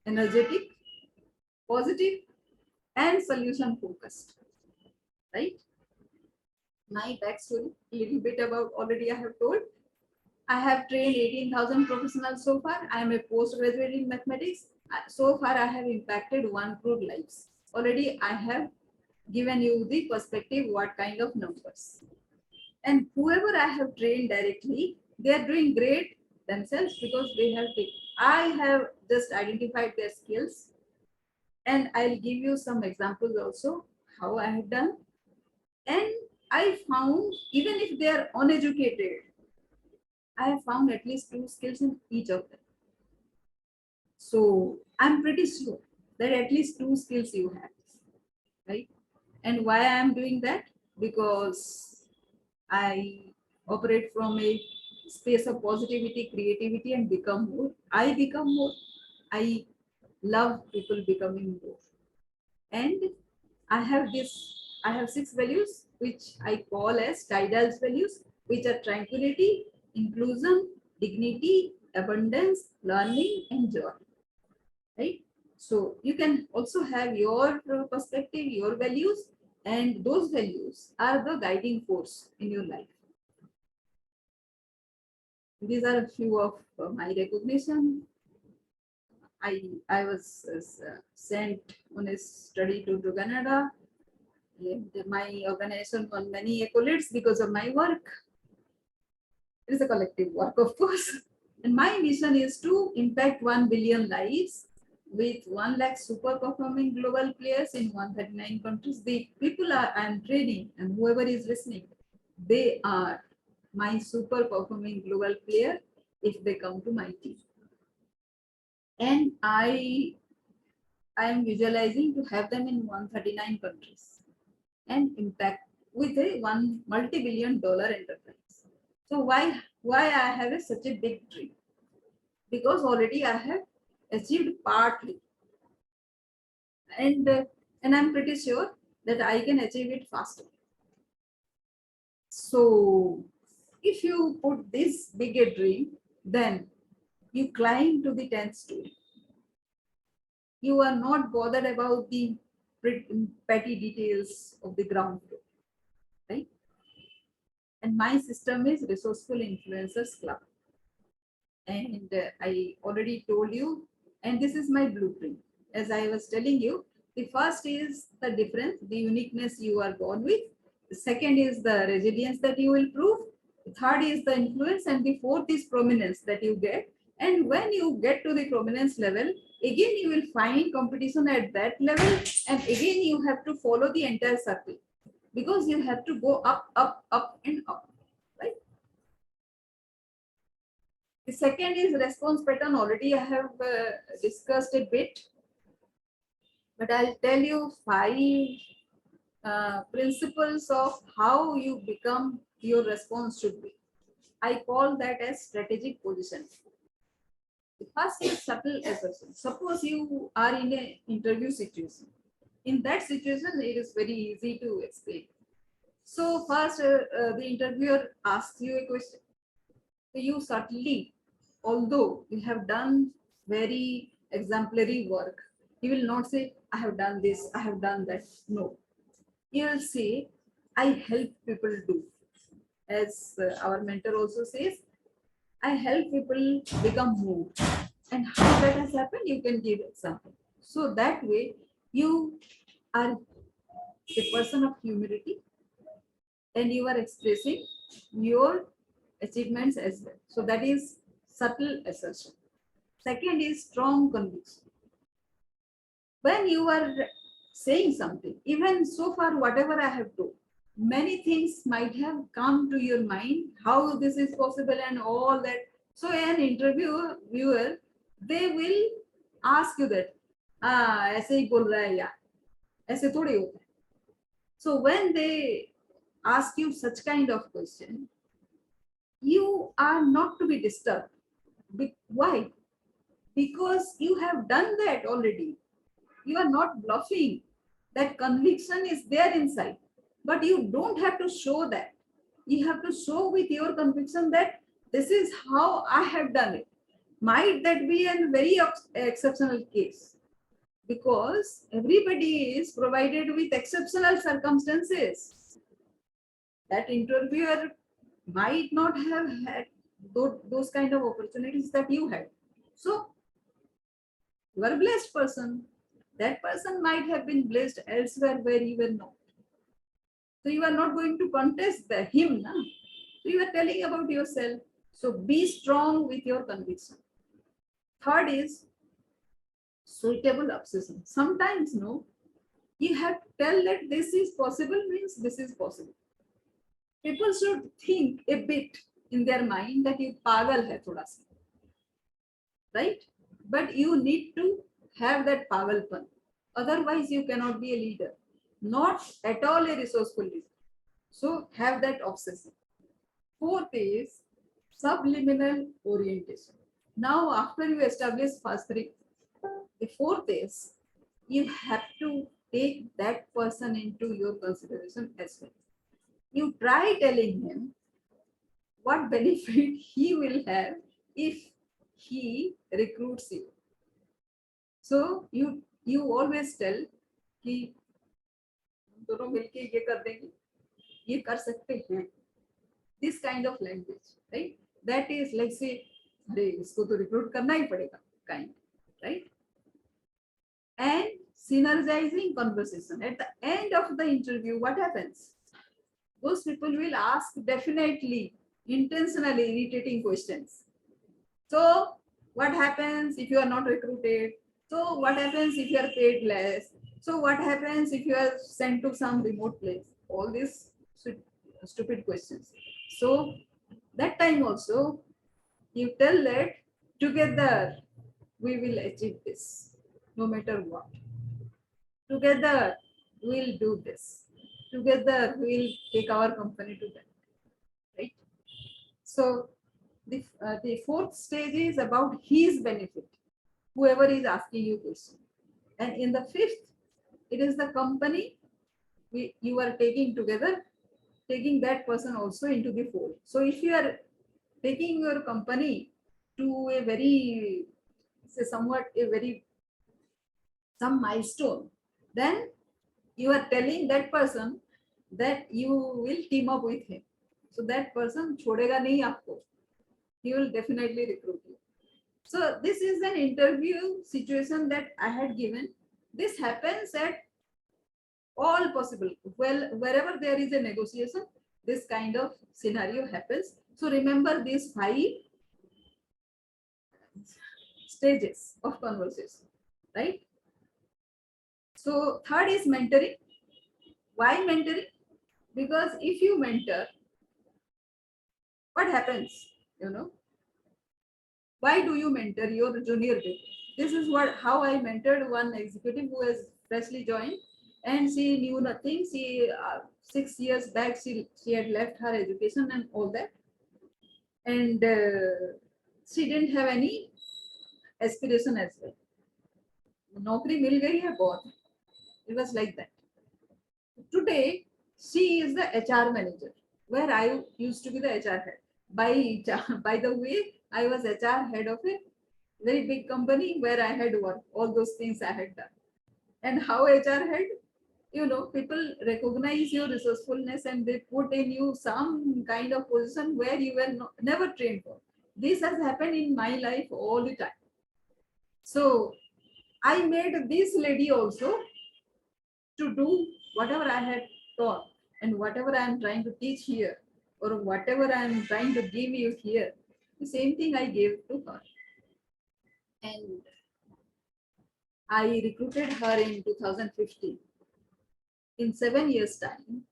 energetic, positive, and solution focused, right? My backstory, a little bit about already I have told. I have trained 18,000 professionals so far. I am a postgraduate in mathematics. So far, I have impacted 1 crore lives. Already, I have given you the perspective what kind of numbers. And whoever I have trained directly, they are doing great themselves because they have taken. I have just identified their skills, and I'll give you some examples also how I have done. And I found even if they are uneducated, I have found at least 2 skills in each of them. So I'm pretty sure that at least 2 skills you have, right? And why I am doing that? Because I operate from a space of positivity, creativity, and become more. I become more. I love people becoming more. And I have this, I have 6 values, which I call as Tidal's values, which are tranquility, inclusion, dignity, abundance, learning, and joy. Right? So you can also have your perspective, your values, and those values are the guiding force in your life. These are a few of my recognition. I was sent on a study to Canada. And my organization won many accolades because of my work. It is a collective work, of course. And my mission is to impact 1 billion lives with 1 lakh super performing global players in 139 countries. The people I am training and whoever is listening, they are my super performing global player if they come to my team. And I am visualizing to have them in 139 countries and impact with a one multi-billion dollar enterprise. So why I have such a big dream? Because already I have achieved partly, and and I'm pretty sure that I can achieve it faster. So if you put this bigger dream, then you climb to the 10th story. You are not bothered about the petty details of the ground floor, right? And my system is Resourceful Influencers Club. And I already told you, and this is my blueprint. As I was telling you, the first is the difference, the uniqueness you are born with. The second is the resilience that you will prove. The third is the influence, and the fourth is prominence that you get. And when you get to the prominence level, again you will find competition at that level, and again you have to follow the entire circle because you have to go up, up, up, and up. Right? The second is response pattern. Already I have discussed a bit, but I'll tell you 5 principles of how you become your response should be. I call that as strategic position. The first is subtle assertion. Suppose you are in an interview situation. In that situation, it is very easy to explain. So first, the interviewer asks you a question. So you subtly, although you have done very exemplary work, you will not say, I have done this, I have done that. No. You will say, I help people do. As our mentor also says, I help people become moved. And how that has happened, you can give example. So that way, you are a person of humility and you are expressing your achievements as well. So that is subtle assertion. Second is strong conviction. When you are saying something, even so far, whatever I have told, many things might have come to your mind, how this is possible and all that. So an viewer, they will ask you that, ऐसे ही बोल रहा है यार, ऐसे थोड़ी होता है. So when they ask you such kind of question, you are not to be disturbed. Why? Because you have done that already. You are not bluffing. That conviction is there inside. But you don't have to show that. You have to show with your conviction that this is how I have done it. Might that be a very exceptional case? Because everybody is provided with exceptional circumstances. That interviewer might not have had those kind of opportunities that you had. So you are a blessed person. That person might have been blessed elsewhere where you were not. So you are not going to contest him. Na? So you are telling about yourself. So be strong with your conviction. Third is suitable obsession. Sometimes no, you have to tell that this is possible means this is possible. People should think a bit in their mind that you pagal hai thoda sa. Right? But you need to have that pagalpan. Otherwise, you cannot be a leader. Not at all a resourceful leader. So have that obsession. Fourth is subliminal orientation. Now, after you establish first three, the fourth is you have to take that person into your consideration as well. You try telling him what benefit he will have if he recruits you. So you always tell कि दोनों मिलके ये कर देंगे, ये कर सकते हैं. This kind of language, right? That is like say, अरे इसको तो recruit करना ही पड़ेगा, kind, right? And synergizing conversation. At the end of the interview, what happens? Those people will ask definitely, intentionally irritating questions. So, what happens if you are not recruited? So, what happens if you are paid less? So, what happens if you are sent to some remote place? All these stupid questions. So, that time also, you tell that together we will achieve this, no matter what. Together we'll do this. Together we'll take our company to that, right? So the fourth stage is about his benefit, whoever is asking you question. And in the fifth, it is the company you are taking together, taking that person also into the fold. So if you are taking your company to a very, say somewhat a very, some milestone, then you are telling that person that you will team up with him. So that person छोड़ेगा नहीं आपको. He will definitely recruit you. So this is an interview situation that I had given. This happens at all possible. Well, wherever there is a negotiation, this kind of scenario happens. So remember these 5 stages of conversation, right? So third is mentoring. Why mentoring? Because if you mentor, what happens? You know, why do you mentor your junior people? This is how I mentored one executive who has freshly joined, and she knew nothing. She 6 years back she had left her education and all that, and she didn't have any aspiration as well. नौकरी मिल गई है बहुत. It was like that. Today, she is the HR manager, where I used to be the HR head. By the way, I was HR head of a very big company where I had worked. All those things I had done. And how HR head? You know, people recognize your resourcefulness and they put in you some kind of position where you were never trained for. This has happened in my life all the time. So I made this lady also to do whatever I had taught and whatever I am trying to teach here or whatever I am trying to give you here, the same thing I gave to her. And I recruited her in 2015. In 7 years' time,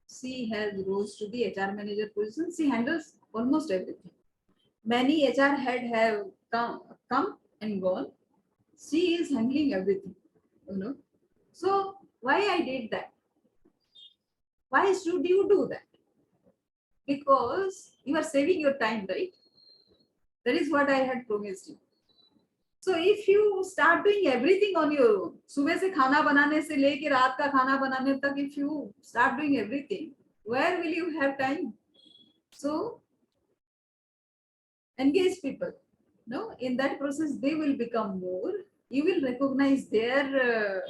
she has rose to the HR manager position. She handles almost everything. Many HR head have come and gone. She is handling everything, you know. So why I did that? Why should you do that? Because you are saving your time, right? That is what I had promised you. So if you start doing everything on your own, सुबह से खाना बनाने से लेके रात का खाना बनाने तक, if you start doing everything, where will you have time? So engage people. No, in that process they will become more. You will recognize their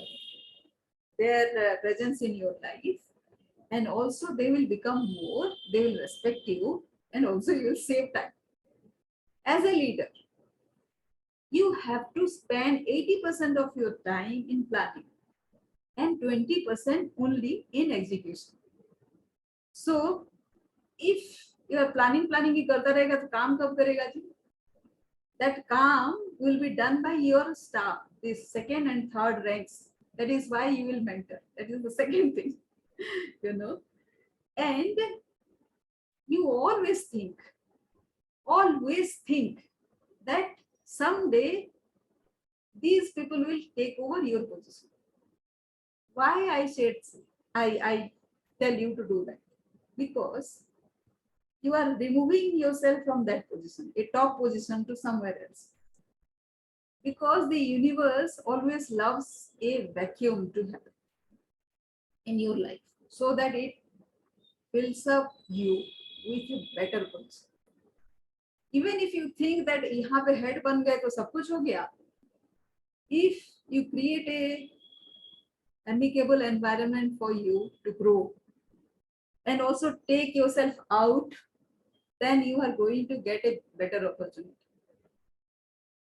presence in your life, and also they will become more. They will respect you, and also you will save time. As a leader, you have to spend 80% of your time in planning and 20% only in execution. So if you are planning ही करता रहेगा तो काम कब करेगा जी? That काम will be done by your staff, the second and third ranks. That is why you will mentor. That is the second thing, you know. And you always think that someday these people will take over your position. Why I tell you to do that? Because you are removing yourself from that position, a top position, to somewhere else. Because the universe always loves a vacuum to happen. in your life so that it fills up you with a better person. Even if you think that यहाँ पे head बन गए तो सब कुछ हो गया, if you create a amicable environment for you to grow and also take yourself out, then you are going to get a better opportunity.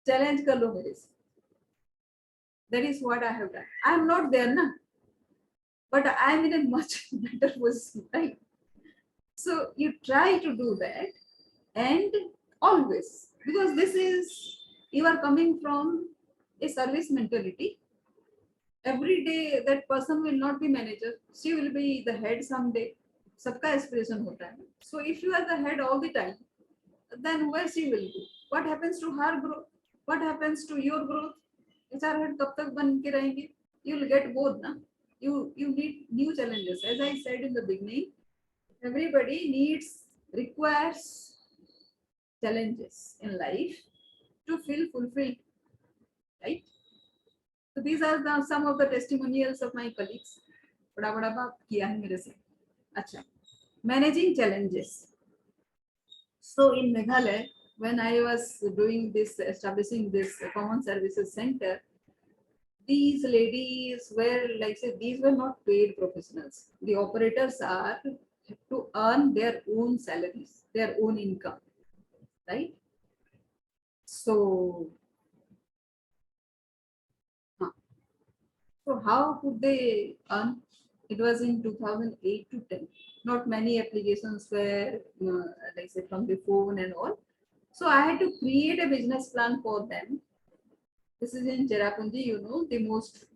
Challenge कर लो मेरे से. That is what I have done. I am not there na, but I am in a much better position, right? So you try to do that, and always, because this is, you are coming from a service mentality. Every day that person will not be manager, she will be the head someday. सबका aspiration होता है. So if you are the head all the time, then where she will go? What happens to her growth? What happens to your growth? HR head कब तक बन के रहेंगे? You will get bored ना. You need new challenges. As I said in the beginning, everybody requires challenges in life to feel fulfilled, right? So these are some of the testimonials of my colleagues. बड़ा बड़ा बात किया है मेरे से. अच्छा, managing challenges. So in Meghalaya, when I was doing this, establishing this common services center, these ladies were like, say, these were not paid professionals. The operators are to earn their own salaries, their own income, right? So, so how could they earn? It was in 2008 to 10. Not many applications were, like say, from the phone and all. So I had to create a business plan for them. This is in Cherrapunji, you know, the most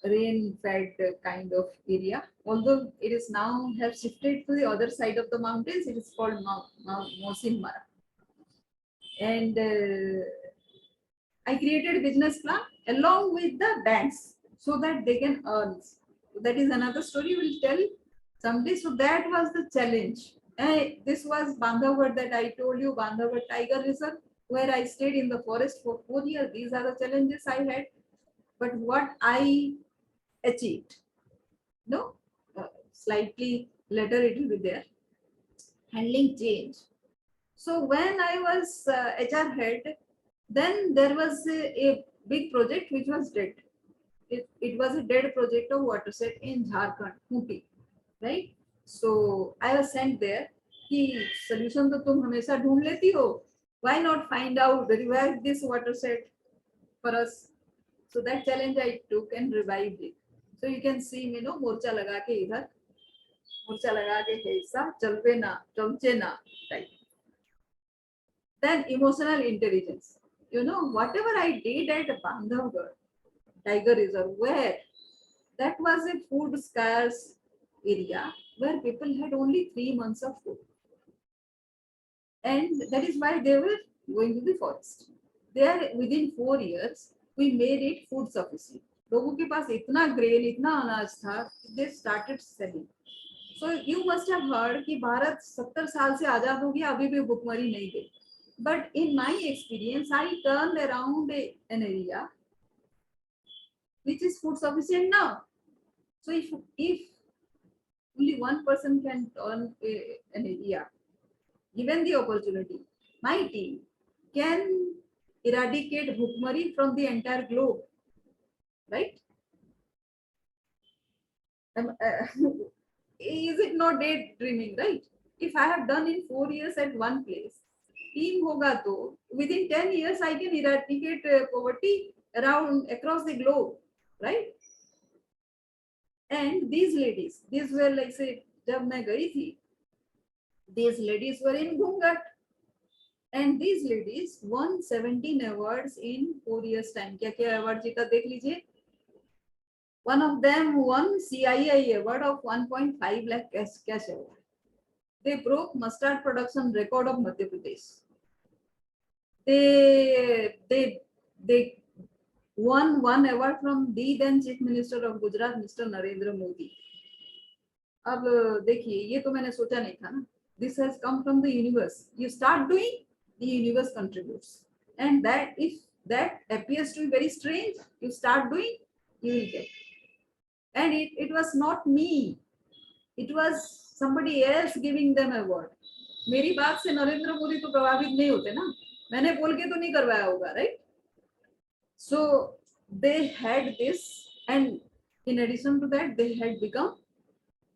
rain-fed kind of area. Although it is now have shifted to the other side of the mountains, it is called Mosim Mara. And I created a business plan along with the banks so that they can earn. That is another story we'll tell someday. So that was the challenge. This was Bandhavgarh that I told you, Bandhavgarh Tiger Reserve, where I stayed in the forest for 4 years. These are the challenges I had. But what I achieved, no, slightly later it will be there. Handling change. So when I was HR head, then there was a big project which was dead. It was a dead project of watershed in Jharkhand, Kupi, right? So I was sent there. कि solution तो तुम हमेशा ढूंढ लेती हो. Why not find out, revive this watershed for us? So that challenge I took and revived it. So you can see, you know, मोर्चा लगा के इधर, मोर्चा लगा के ऐसा चलवे ना, चमचे ना type. Then emotional intelligence. You know, whatever I did at Bandhavgarh Tiger Reserve, where that was a food scarce area where people had only 3 months of food. And that is why they were going to the forest. There, within 4 years, we made it food sufficient. लोगों के पास इतना grain, इतना अनाज था, they started selling. So you must have heard कि भारत 70 साल से आजाद हो गया, अभी भी भुखमरी नहीं गई. But in my experience, I turned around an area which is food sufficient now. So if only one person can turn an area, given the opportunity, my team can eradicate bhukmari from the entire globe, right? Is it not daydreaming, right? If I have done in 4 years at one place, team hoga to within 10 years I can eradicate poverty around across the globe, right? And these ladies, these were like say, जब मैं गई थी, these ladies were in Ghungat, and these ladies won 17 awards in 4 years time. क्या क्या award जीता देख लीजिए. One of them won CII award of 1.5 lakh cash award. They broke mustard production record of Madhya Pradesh. They won one award from the then Chief Minister of Gujarat, Mr. Narendra Modi. अब देखिए, ये तो मैंने सोचा नहीं था ना. This has come from the universe. You start doing, the universe contributes. And that if that appears to be very strange, you start doing, you will get. and it was not me, it was somebody else giving them award. मेरी बात से नरेंद्र मोदी तो प्रभावित नहीं होते ना, मैंने बोल के तो नहीं करवाया होगा, right? So they had this, and in addition to that they had become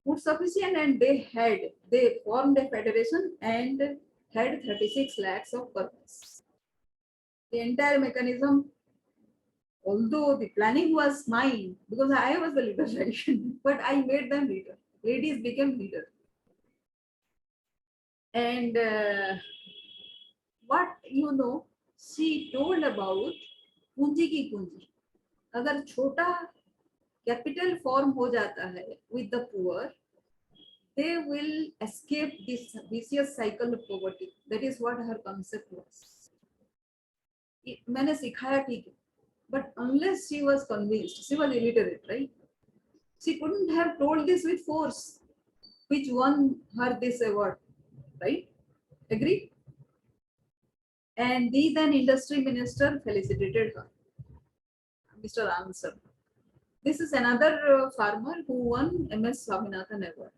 food sufficient, and they formed a federation and had 36 lakhs of workers. The entire mechanism, although the planning was mine because I was the leader, right? But I made them leader. Ladies became leader. And what she told about पूंजी की पूंजी. अगर छोटा capital form हो जाता है with the poor, they will escape this vicious cycle of poverty. That is what her concept was. मैंने सिखाया ठीक है, but unless she was convinced, she was illiterate, right? She couldn't have told this with force, which won her this award, right? Agree? And the then industry minister felicitated her, Mr. Answer. This is another farmer who won MS Swaminathan award.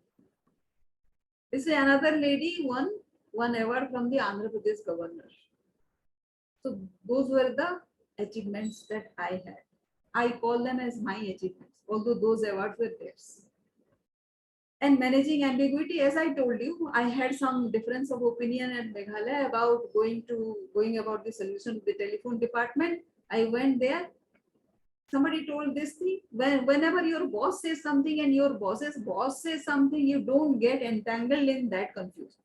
This is another lady won one award from the Andhra Pradesh governor. So those were the achievements that I had. I call them as my achievements, although those awards were theirs. And managing ambiguity, as I told you, I had some difference of opinion at Meghalaya about going about the solution of the telephone department. I went there. Somebody told this thing. Whenever your boss says something and your boss's boss says something, you don't get entangled in that confusion.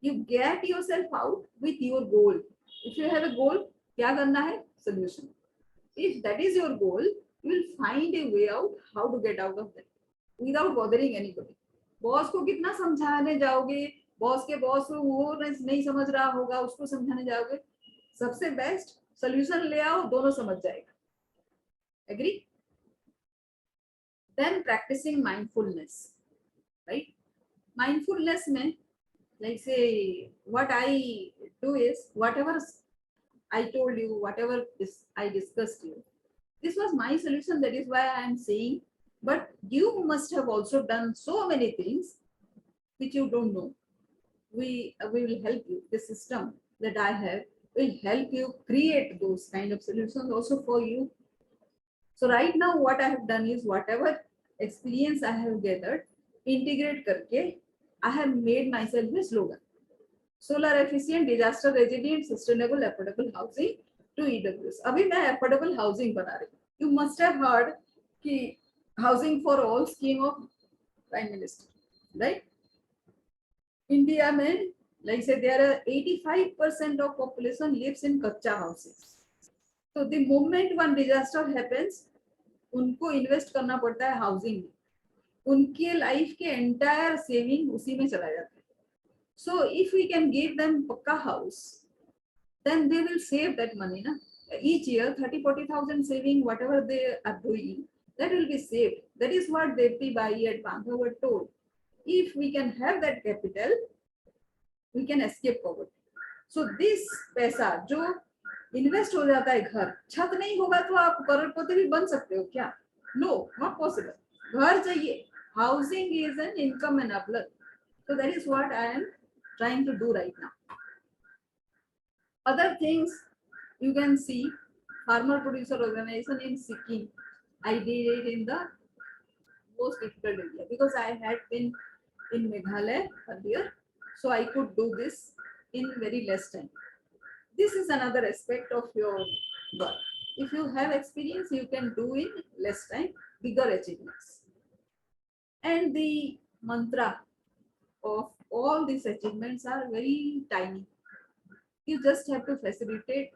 You get yourself out with your goal. If you have a goal, क्या करना है? Solution. If that is your goal, you will find a way out how to get out of that without bothering anybody. Boss को कितना समझाने जाओगे, boss के boss वो नहीं समझ रहा होगा, उसको समझाने जाओगे, सबसे बेस्ट सोल्यूशन ले आओ, दोनों समझ जाएगा. Agree? Then practicing mindfulness, right? Mindfulness में, like say, what I do is whatever I told you, whatever I discussed you, this was my solution. That is why I am saying. But you must have also done so many things which you don't know. We will help you. The system that I have will help you create those kind of solutions also for you. So right now what I have done is whatever experience I have gathered, integrate करके, I have made myself a slogan. Solar efficient, disaster resilient, sustainable, affordable housing to EWS. अभी मैं affordable housing बना रही हूँ. You must have heard कि housing for all scheme of Prime Minister, right? India में, like say there are 85% of population lives in kacha houses. So the moment one disaster happens, उनको invest करना पड़ता है housing में. उनके life के entire saving उसी में चला जाता है. So if we can give them pakka house, then they will save that money, na? Each year 30-40,000 saving, whatever they are doing, that will be saved. That is what Devti Bai at Bandhavgarh told. If we can have that capital, we can escape poverty. So this पैसा जो invest हो जाता है घर, छत नहीं होगा तो आप करोड़पति भी बन सकते हो क्या? No, not possible. घर चाहिए. Housing is an income enabler. So that is what I am trying to do right now. Other things you can see, farmer producer organization in Sikkim. I did it in the most difficult area because I had been in Meghalaya earlier, so I could do this in very less time. This is another aspect of your work. If you have experience, you can do in less time, bigger achievements. And the mantra of all these achievements are very tiny. You just have to facilitate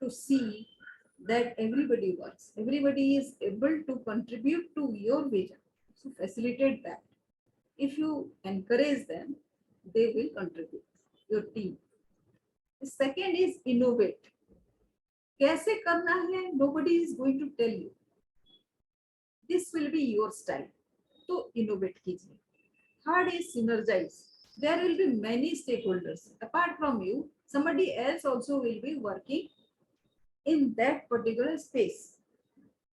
to see that everybody works. Everybody is able to contribute to your vision. So facilitate that. If you encourage them, they will contribute, your team. The second is innovate. कैसे करना है? Nobody is going to tell you. This will be your style. So innovate कीजिए. Third is synergize. There will be many stakeholders. Apart from you, somebody else also will be working in that particular space.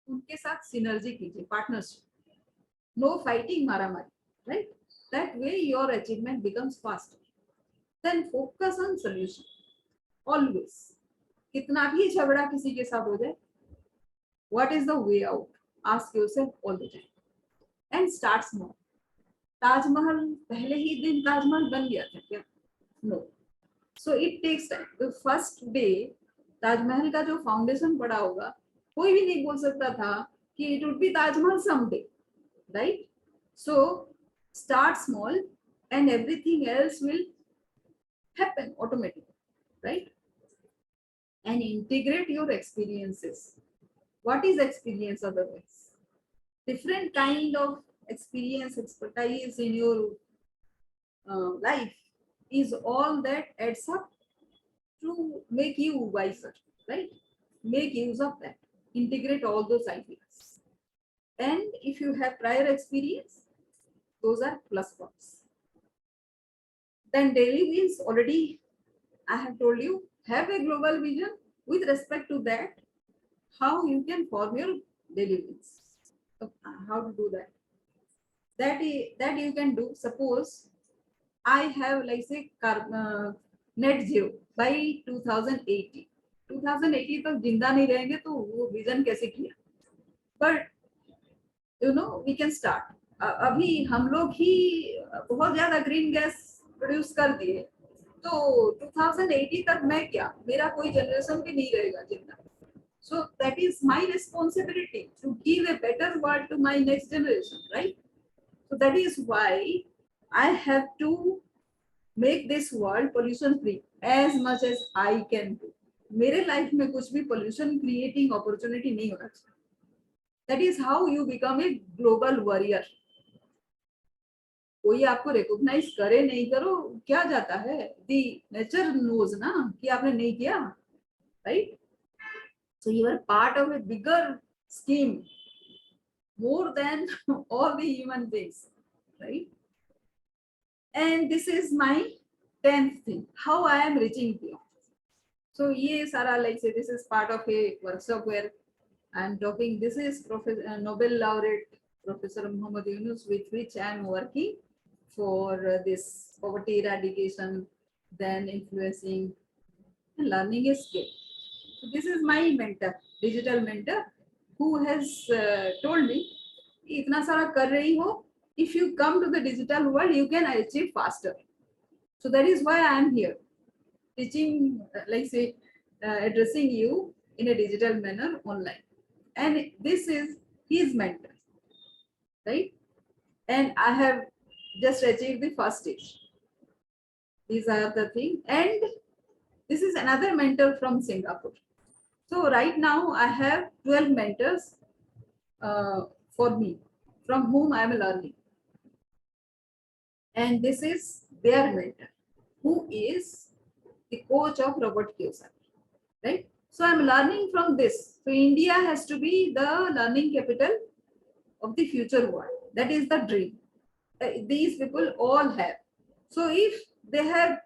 उनके साथ synergy कीजिए, partnership, no fighting, मारा मारी, right? That way your achievement becomes faster. Then focus on solution always. कितना भी झगड़ा किसी के साथ हो जाए, what is the way out, ask yourself all the time and start small. Taj Mahal पहले ही दिन ताजमहल बन गया था क्या? No. So it takes time. The first day Taj Mahal का जो फाउंडेशन पड़ा होगा, कोई भी नहीं बोल सकता था कि it would be Taj Mahal someday, right? So start small and everything else will happen automatically, right? And integrate your experiences. What is experience otherwise? Different kind of experience, expertise in your life is all that adds up to make you wiser, right? Make use of that. Integrate all those ideas. And if you have prior experience, those are plus points. Then daily wins already I have told you, have a global vision with respect to that, how you can form your daily wins. So, how to do that? That you can do. Suppose I have like say net zero by 2080. 2080 तक जिंदा नहीं रहेंगे तो वो vision कैसे किया? But you know we can start. अभी हम लोग ही बहुत ज्यादा ग्रीन गैस प्रोड्यूस कर दिए, तो 2080 तक मैं क्या, मेरा कोई जनरेशन भी नहीं रहेगा जिंदा. So that is my responsibility to give a better world to my next generation, right? So that is why I have to make this world pollution free as much as I can do. मेरे life में कुछ भी pollution creating opportunity नहीं होना चाहिए. That is how you become a global warrior. कोई आपको recognise करे नहीं करो क्या जाता है, दी नेचर नोज ना कि आपने नहीं किया, right? So you are part of a bigger scheme more than all the human beings, right? And this is my 10th thing, how I am reaching beyond. So ye sara like say this is part of a workshop where I am talking. This is Professor Nobel laureate Professor Muhammad Yunus, with which I am working for this poverty eradication, then influencing and learning a skill. So this is my mentor, digital mentor, who has told me, itna sara kar rahi ho, if you come to the digital world, you can achieve faster. So that is why I am here, teaching, like say, addressing you in a digital manner online. And this is his mentor, right? And I have just achieved the first stage. These are the things. And this is another mentor from Singapore. So right now I have 12 mentors for me, from whom I am learning. And this is their mentor, who is the coach of Robert Kiyosaki, right? So I'm learning from this. So India has to be the learning capital of the future world. That is the dream. These people all have. So if they have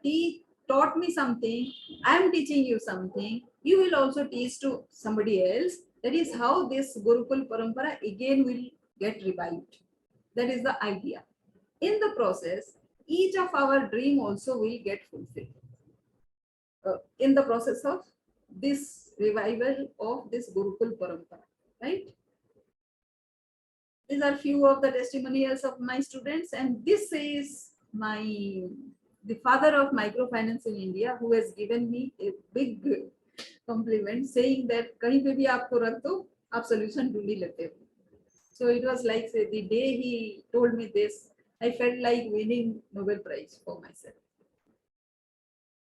taught me something, I am teaching you something, you will also teach to somebody else. That is how this Gurukul Parampara again will get revived. That is the idea. In the process, each of our dream also will get fulfilled. In the process of this revival of this Gurukul Parampara, right? These are few of the testimonials of my students, and this is the father of microfinance in India, who has given me a big compliment, saying that कहीं पे भी आपको रख दो, आप solution ढूंढ ही लेते हो. So it was like, say, the day he told me this, I felt like winning Nobel Prize for myself.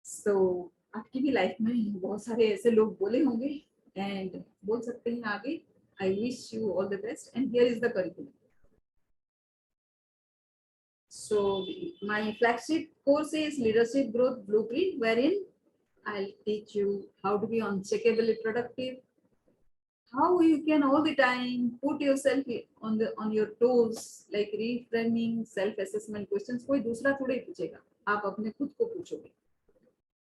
So आपकी भी लाइफ में बहुत सारे ऐसे लोग बोले होंगे and बोल सकते हैं आगे. I wish you all the best, and here is the curriculum. So my flagship course is Leadership Growth Blueprint, wherein I'll teach you how to be uncheckably productive, how you can all the time put yourself on your toes, like reframing, self-assessment questions. कोई दूसरा थोड़े पूछेगा, आप अपने खुद को पूछोगे.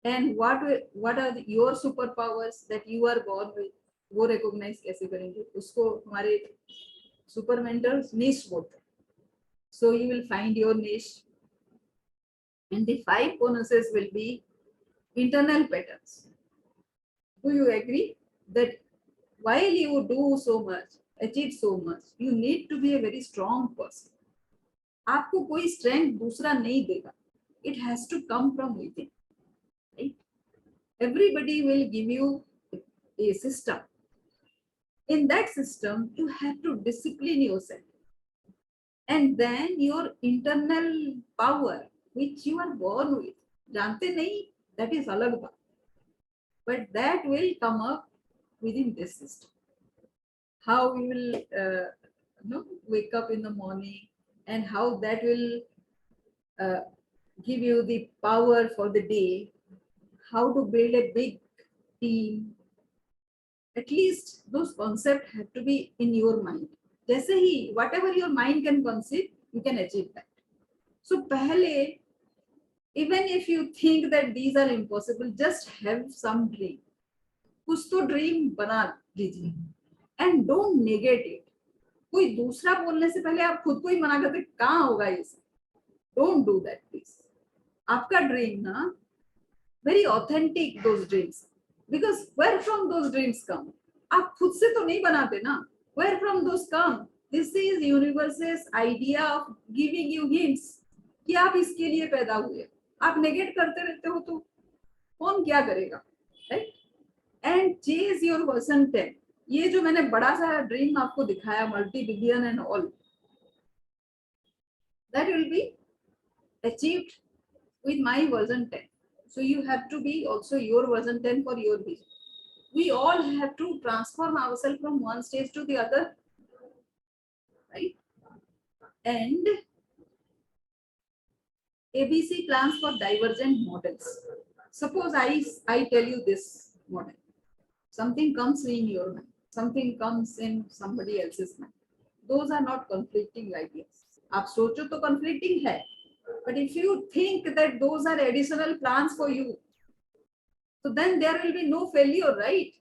And what are your superpowers that you are born with? वो रिकॉग्नाइज कैसे करेंगे? उसको हमारे सुपर मेंटर्स निश बोलते हैं. So you will find your niche, and the 5 bonuses will be internal patterns. Do you agree that while you do so much, achieve so much, you need to be a very strong person? आपको कोई strength दूसरा नहीं देगा. It has to come from within, right? Everybody will give you a system. In that system, you have to discipline yourself. And then your internal power, which you are born with, जानते नहीं, that is अलग बात. But that will come up within this system. How you will wake up in the morning, and how that will give you the power for the day, how to build a big team. At least those concepts have to be in your mind. जैसे ही whatever your mind can conceive, you can achieve that. So पहले, even if you think that these are impossible, just have some dream. कुछ तो dream बना लीजिए, and don't negate it. कोई दूसरा बोलने से पहले आप खुद को ही मना करते कहाँ होगा ये सब. Don't do that, please. आपका ड्रीम ना, very authentic those dreams, because where from those dreams come? आप खुद से तो नहीं बनाते ना. Where from those come? This is universe's idea of giving you hints कि आप इसके लिए पैदा हुए. आप नेगेट करते रहते हो तो कौन क्या करेगा, right? And chase your version 10. ये जो मैंने बड़ा सा ड्रीम आपको दिखाया, multi billion and all, that will be achieved with my version 10. So you have to be also your version 10 for your vision. We all have to transform ourselves from one stage to the other, right? And ABC plans for divergent models. Suppose I tell you this model. Something comes in your mind, something comes in somebody else's mind. Those are not conflicting ideas. आप सोचो तो conflicting है, but if you think that those are additional plans for you, so then there will be no failure, right?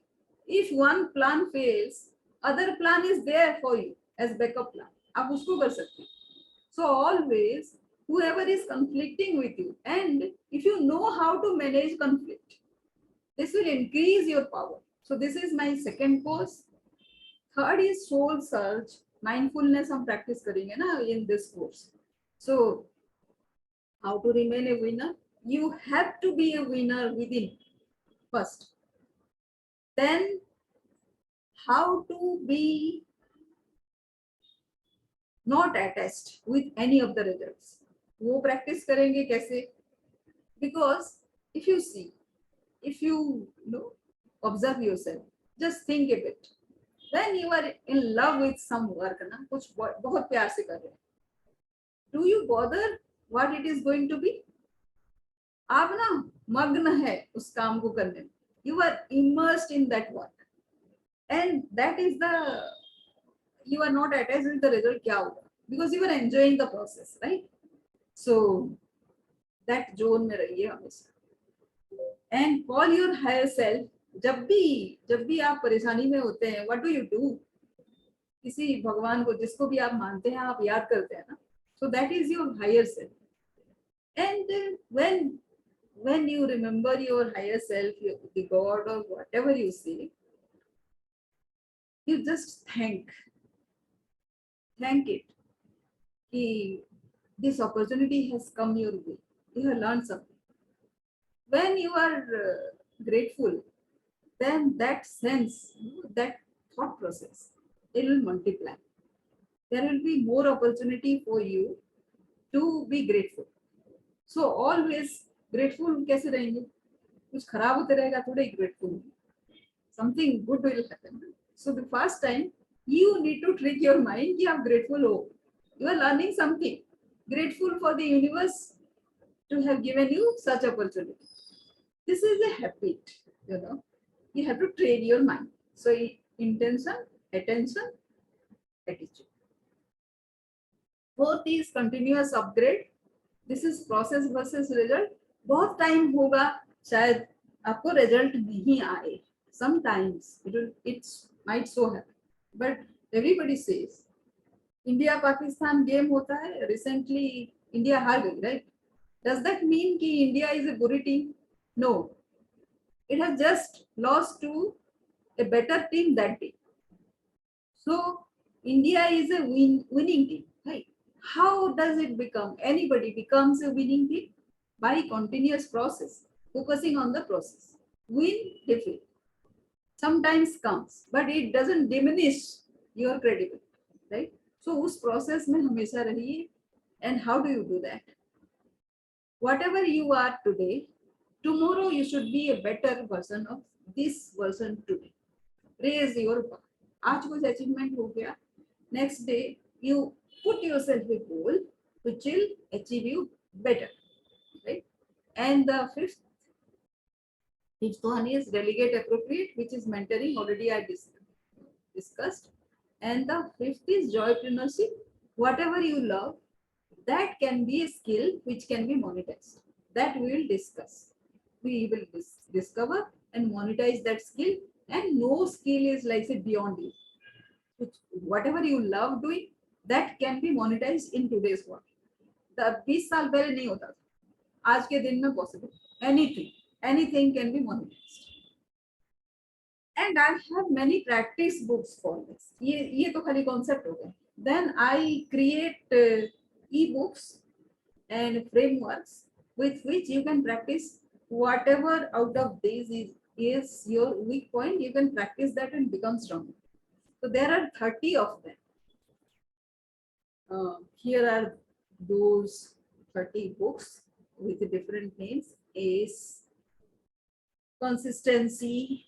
If one plan fails, other plan is there for you as backup plan. आप उसको कर सकते हैं. So always, whoever is conflicting with you, and if you know how to manage conflict, this will increase your power. So this is my second course. Third is soul search. Mindfulness हम practice करेंगे ना in this course. So how to remain a winner? You have to be a winner within first. Then how to be not attached with any of the results. वो practice करेंगे कैसे? Because if you see, if you observe yourself, just think a bit. When you are in love with some work ना, कुछ बहुत प्यार से कर रहे हैं, do you bother what it is going to be? आप ना मग्न है उस काम को करने में. You are immersed in that work, and that is the, you are not attached with the result क्या होगा, because you are enjoying the process, right? So that zone में रहिए हमेशा. And call your higher self. जब भी आप परेशानी में होते हैं, what do you do? किसी भगवान को जिसको भी आप मानते हैं, आप याद करते हैं ना. So that is your higher self. And when you remember your higher self, the God or whatever you see, you just thank it. कि this opportunity has come your way. You have learned something. When you are grateful, then that sense, that thought process, it will multiply. There will be more opportunity for you to be grateful. So always grateful कैसे रहेंगे? कुछ खराब होते रहेगा थोड़े grateful. Something good will happen. So the first time you need to trick your mind कि आप grateful हो. You are learning something. Grateful for the universe to have given you such opportunity. This is a habit, You have to train your mind. So intention, attention, attitude. Fourth is continuous upgrade. This is process versus result. बहुत time होगा शायद आपको result नहीं आए. Sometimes it might so happen, but everybody says India Pakistan game hota hai. Recently India हार गई, right? Does that mean कि India is a बुरी team? No, it has just lost to a better team that day. So India is a winning team, right? How does it become? Anybody becomes a winning team by continuous process, focusing on the process. Win, defeat sometimes comes, but it doesn't diminish your credibility, right? So उस process में हमेशा रहिए. And how do you do that? Whatever you are today, tomorrow you should be a better version of this version today. Raise your bar. आज कुछ achievement हो गया. Next day you put yourself a goal which will achieve you better, right? And the fifth one is delegate appropriate, which is mentoring. Already I discussed. And the fifth is joypreneurship. Whatever you love, that can be a skill which can be monetized. That we will discuss. We will discover and monetize that skill. And no skill is like say beyond you. Whatever you love doing, that can be monetized in today's world. The 20 साल पहले नहीं होता था. आज के दिन में possible. Anything can be monetized. And I have many practice books for this. ये तो खाली concept हो गया. Then I create e-books and frameworks with which you can practice whatever out of these is your weak point. You can practice that and become stronger. So there are 30 of them. Here are those 30 books with different names: ACE, Consistency,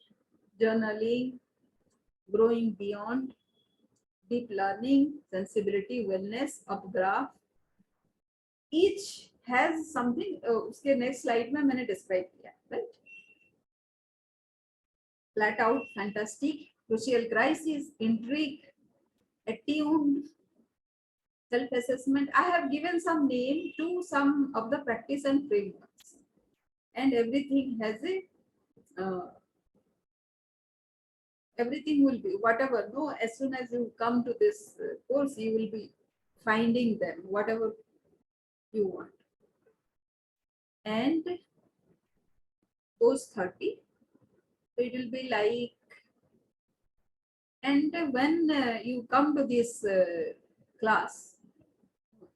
Journaling, Growing Beyond, Deep Learning, Sensibility, Wellness, Upgraph. Each has something. उसके next slide में मैंने describe किया, right? Flat Out, Fantastic, Crucial Crisis, Intrigue, Attuned, Self-assessment. I have given some name to some of the practice and frameworks, and everything has a everything will be whatever. No, as soon as you come to this course, you will be finding them whatever you want, and those 30. It will be like, and when you come to this class,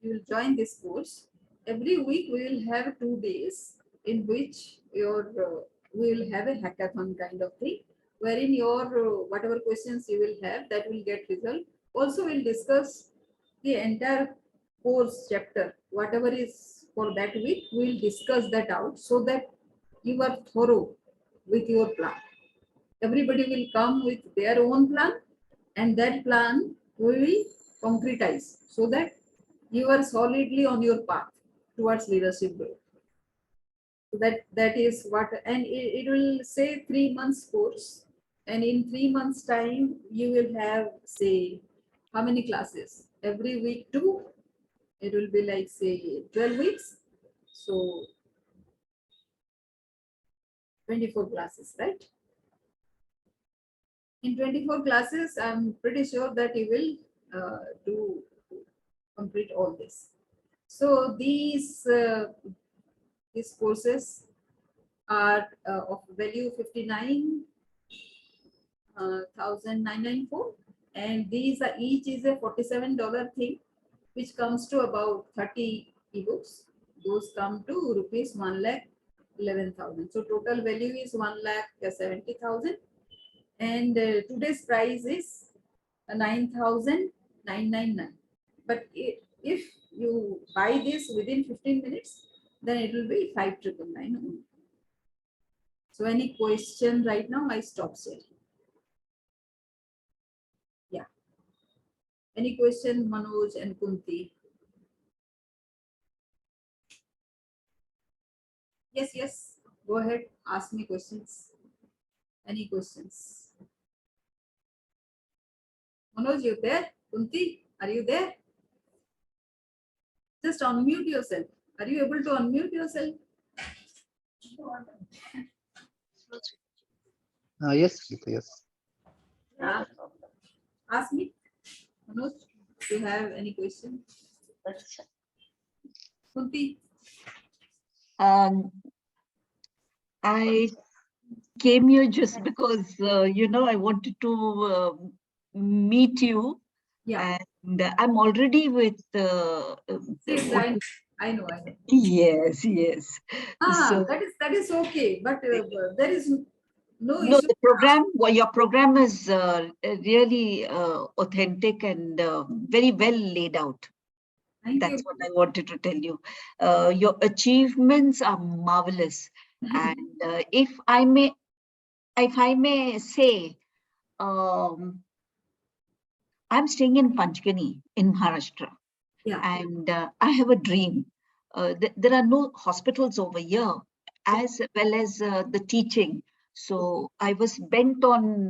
you will join this course. Every week we will have 2 days in which we will have a hackathon kind of thing, wherein your whatever questions you will have, that will get result. Also we'll discuss the entire course chapter, whatever is for that week, we'll discuss that out so that you are thorough with your plan. Everybody will come with their own plan, and that plan we will concretize so that you are solidly on your path towards leadership growth. So that is what, and it will say 3 months course, and in 3 months time you will have, say, how many classes every week? 2. It will be like, say, 12 weeks, so 24 classes, right? In 24 classes, I'm pretty sure that you will do complete all this. So these courses are of value 59,994, and these are each is a $47 thing, which comes to about 30 ebooks. Those come to rupees 1,11,000. So total value is 1,70,000, and today's price is 9,999. But if you buy this within 15 minutes, then it will be 5,999 only. So any question right now? I stop sharing. Yeah. Any question, Manoj and Kunti? Yes. Go ahead. Ask me questions. Any questions? Manoj, you there? Kunti, are you there? Just unmute yourself. Are you able to unmute yourself? Yes, Geeta, yes. Uh, Ask me, Manoj, do you have any question? Kunti? Um, I came here just because, I wanted to meet you, Yeah. and I'm already with, Yes, what, I know, I know. yes, yes. So, That is okay, but there is no no, issue. the program, well, your program is really authentic and very well laid out. Thank That's you. what I wanted to tell you. Your achievements are marvelous. And if I may say, um, I'm staying in Panchgani in Maharashtra, Yeah. and I have a dream. There are no hospitals over here, as well as the teaching. So I was bent on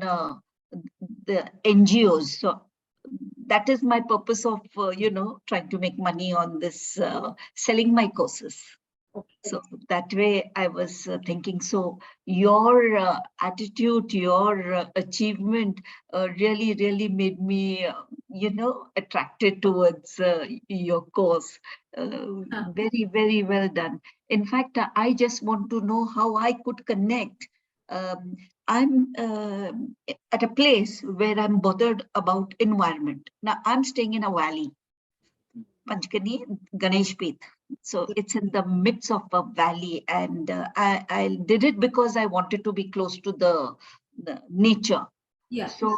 the NGOs. So that is my purpose of, trying to make money on this, selling my courses. Okay. So that way I was thinking, so your attitude, your achievement really, really made me, attracted towards your course. Very, very well done. In fact, I just want to know how I could connect. Um, I'm at a place where I'm bothered about environment. Now, I'm staying in a valley, Panchgani, Ganesh Peeth. So it's in the midst of a valley, and I did it because I wanted to be close to the nature. Yeah. So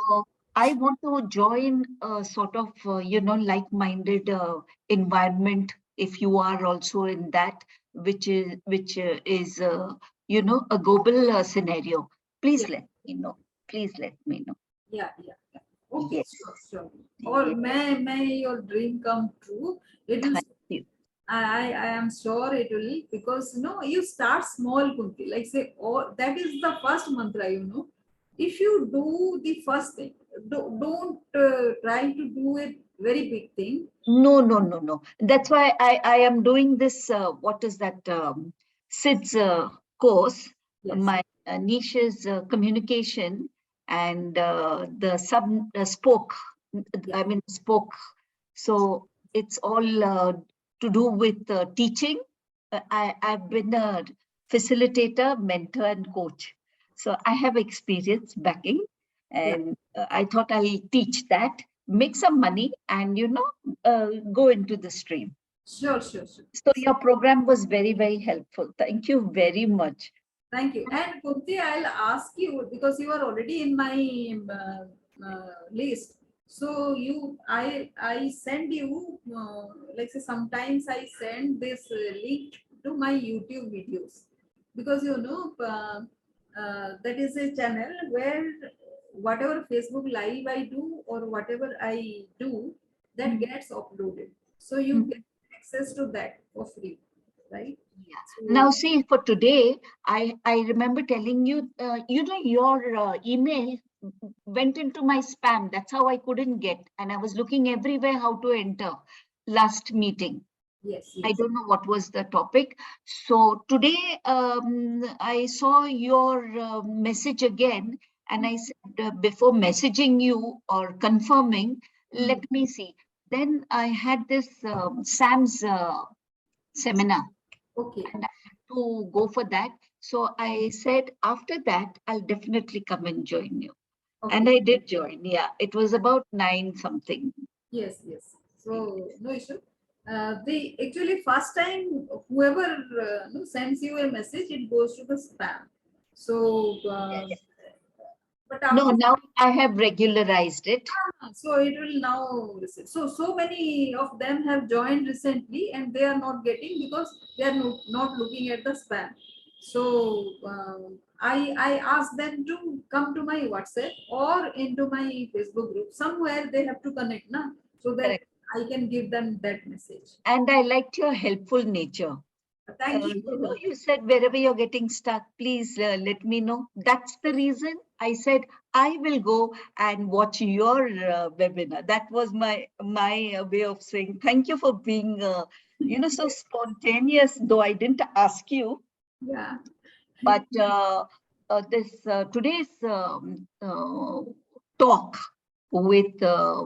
I want to join a sort of, like-minded environment. If you are also in that, which is a global scenario, please Yeah. let me know. Please let me know. Yeah. Yeah. Yeah. Okay. Yes, Sure. Sure. Or yes. may your dream come true. It will. Thank you. I am sure it will, because you start small, Kunti. Like say, oh, that is the first mantra. If you do the first thing, don't try to do it very big thing. No, no, no, no. That's why I am doing this. What is that? SIDS course. Yes. My niche is communication, and the sub spoke. Yeah. I mean, spoke. So it's all to do with teaching. I've been a facilitator, mentor, and coach. So I have experience backing, Yeah. and I thought I'll teach that, make some money, and go into the stream. Sure. Sure. Sure. So your program was very, very helpful. Thank you very much. Thank you. And Kunti, I'll ask you, because you are already in my list. So I send you, like say sometimes I send this link to my YouTube videos, because that is a channel where whatever Facebook live I do or whatever I do, that gets uploaded. So you Mhm. get access to that for free, right? Yeah. So Now, see, for today, I remember telling you, your email went into my spam. That's how I couldn't get, and I was looking everywhere how to enter last meeting. yes, I yes. don't know what was the topic. So today, I saw your message again, and I said, before messaging you or confirming, Mm. let me see. Then I had this Sam's seminar, Okay. and I had to go for that. So I said, after that, I'll definitely come and join you. And Okay. I did join. Yeah, it was about 9 something. Yes, yes. So no issue. The actually first time whoever sends you a message, it goes to the spam. So, but No, after now I have regularized it. so it will now receive. So many of them have joined recently and they are not getting, because they are not looking at the spam. So I ask them to come to my WhatsApp or into my Facebook group. Somewhere they have to connect, na, so that Correct. I can give them that message. And I liked your helpful nature. Thank you. You said wherever you're getting stuck, please let me know. That's the reason I said I will go and watch your webinar. That was my way of saying thank you for being, so spontaneous. Though I didn't ask you, Yeah. but this today's talk with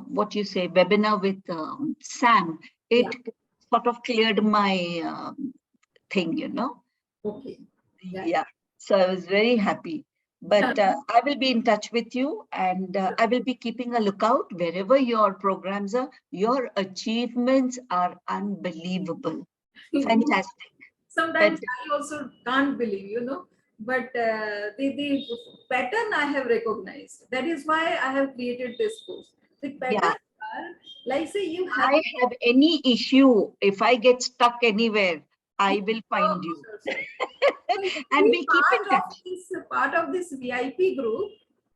what you say webinar with Sam, it sort of cleared my thing, you know. Okay. Yeah. Yeah. So I was very happy. But I will be in touch with you, and I will be keeping a lookout wherever your programs are. Your achievements are unbelievable. Fantastic. Sometimes I also can't believe, but the pattern I have recognized. That is why I have created this course. The Yeah. patterns are like, say you If have. I have any issue, if I get stuck anywhere, I will find you. Sure. And we keep in touch. Part of this VIP group,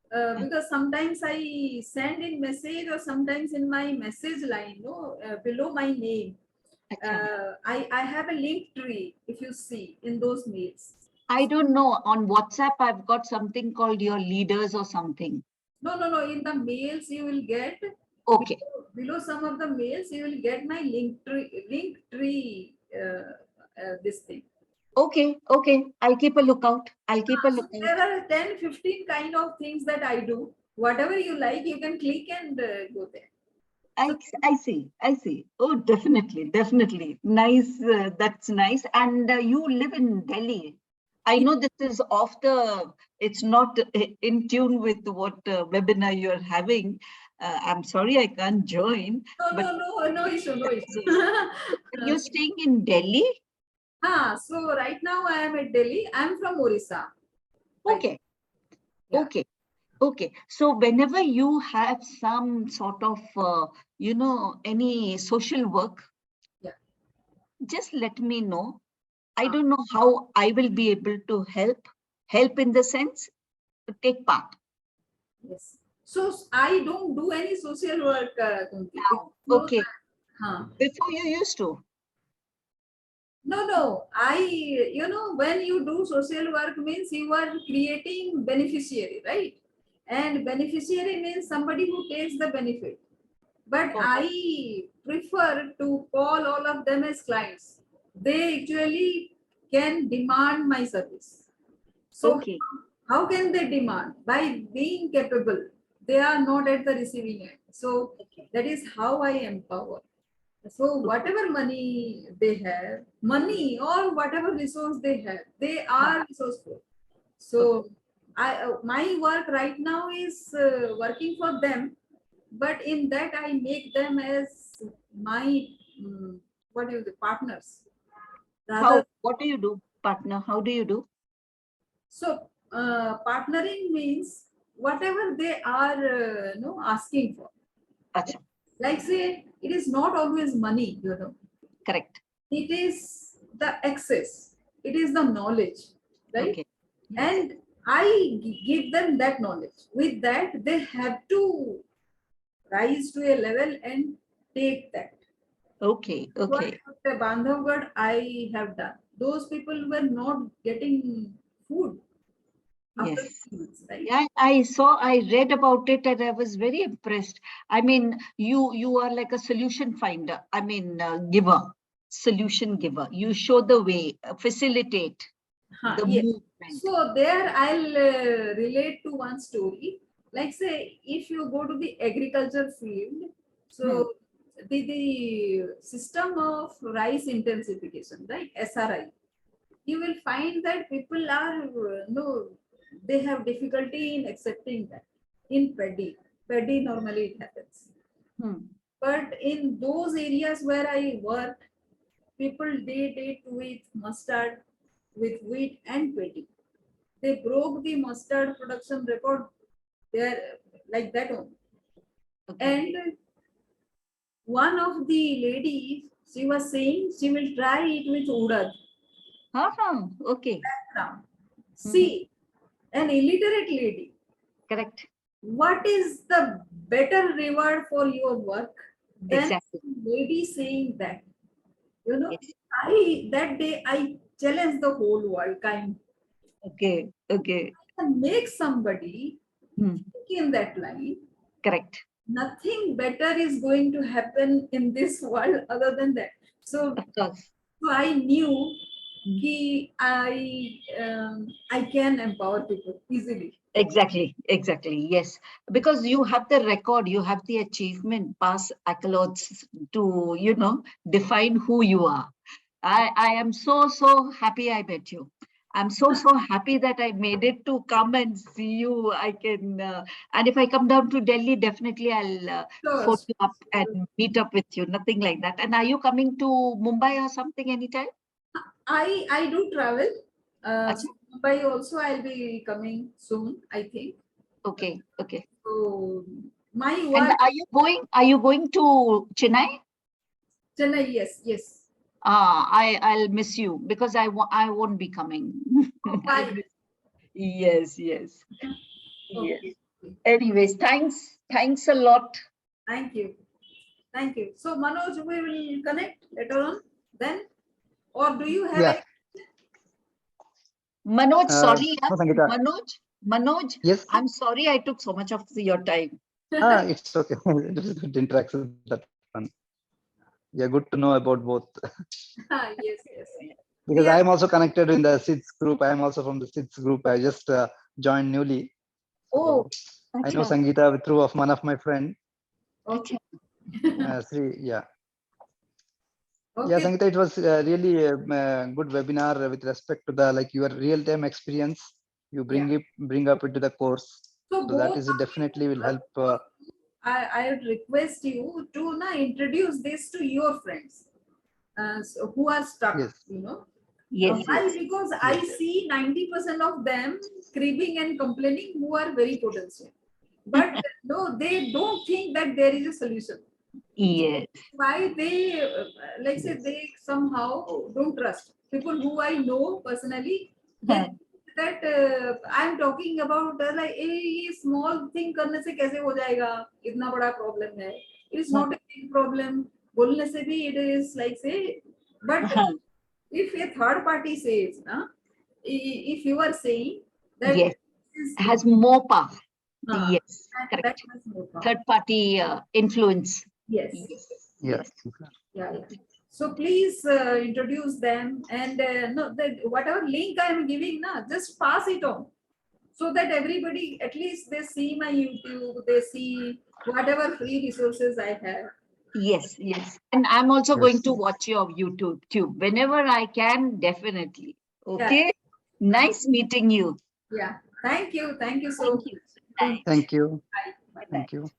because sometimes I send in message or sometimes in my message line, below my name. I have a link tree, if you see in those mails. I don't know. On WhatsApp, I've got something called your leaders or something. No. In the mails you will get. Okay. Below some of the mails you will get my link tree. This thing. Okay. I'll keep a lookout. So there are 10, 15 kind of things that I do. Whatever you like, you can click and go there. I see. Oh, definitely. Nice. That's nice. And you live in Delhi. I know this is it's not in tune with what webinar you're having. I'm sorry I can't join. No issue. You're staying in Delhi? So right now I am at Delhi. I'm from Orissa. Okay. Okay. So whenever you have some sort of, any social work, just let me know. I don't know how I will be able to help in the sense to take part. Yes. So I don't do any social work, Kunti. Okay. Before you used to? No. When you do social work means you are creating beneficiary, right? And beneficiary means somebody who takes the benefit. But I prefer to call all of them as clients. They actually can demand my service. So how can they demand? By being capable. They are not at the receiving end. So that is how I empower. So whatever money they have, money or whatever resource they have, they are resourceful. So my work right now is working for them, but in that I make them as my partners. What do you do, partner? How do you do? So partnering means whatever they are asking for. Achha. Like say, it is not always money, Correct. It is the access. It is the knowledge, right? Okay. And I give them that knowledge. With that, they have to rise to a level and take that. Okay. What the Bandhavgarh I have done. Those people were not getting food. Yes. Right? Yeah, I read about it and I was very impressed. I mean, you are like a solution finder. I mean, solution giver. You show the way, facilitate the movement. So there I'll relate to one story. Like say, if you go to the agriculture field, so the system of rice intensification, right? SRI, you will find that people are no, they have difficulty in accepting that. In paddy normally it happens. But in those areas where I work, people did it with mustard, with wheat and paddy. They broke the mustard production record there like that only. And one of the ladies, she was saying she will try it with udad. Okay. See, an illiterate lady. Correct. What is the better reward for your work than lady saying that? That day I challenged the whole world kind. Okay. And make somebody think in that line. Correct. Nothing better is going to happen in this world other than that. So I knew I can empower people easily. Exactly. Yes, because you have the record, you have the achievement, past accolades to, define who you are. I am so happy I met you. I'm so happy that I made it to come and see you. I can, and if I come down to Delhi, definitely I'll Sure. phone you up and meet up with you. Nothing like that. And are you coming to Mumbai or something anytime? I do travel. Acha? So Mumbai also I'll be coming soon, I think. Okay. So my And work, are you going to Chennai? Chennai, yes. I'll miss you because I won't be coming. Oh, I'll bye. miss- Yes. Yes. Okay. Anyways, thanks a lot. Thank you. So Manoj, we will connect later on then, or do you have Yeah. any? Manoj, sorry, No, Sangeeta. Manoj, Yes. I'm sorry I took so much of your time. It's okay. It was good interaction. That fun. Yeah, good to know about both. Yes. Because We I are. am also connected in the SIDS group. I am also from the SIDS group. I just joined newly. Oh, So I know acha, Sangeeta through of one of my friend. acha. Sri, yeah. Yeah, Okay. Sangeeta, it was really a good webinar with respect to the like your real-time experience. You Yeah. bring up into the course. So So that both is of definitely will you, help. I would request you to introduce this to your friends so who are stuck, Yes, Yes. Why? Because I yes, see 90% of them cribbing and complaining who are very potential. But no, they don't think that there is a solution. Yes. Why they, like say, yes. they somehow don't trust. People who I know personally, they think that I'm talking about like ये small thing करने से कैसे हो जाएगा इतना बड़ा problem है. It is not a big problem. बोलने से भी it is like say, but if a third party says, if you are saying that Yes. is, Has more power. uh, Yes. that Correct. has more power. Third party influence. Yes. Yeah. Yeah. So please introduce them and no, that whatever link I am giving, just pass it on so that everybody at least they see my YouTube, they see whatever free resources I have. Yes. And I'm also going Yes. to watch your YouTube too. Whenever I can, definitely. Yeah. Okay. Nice meeting you. Yeah. Thank you. Thank you so Thank much. you. Bye. Thank you. Bye. Bye. Thank you.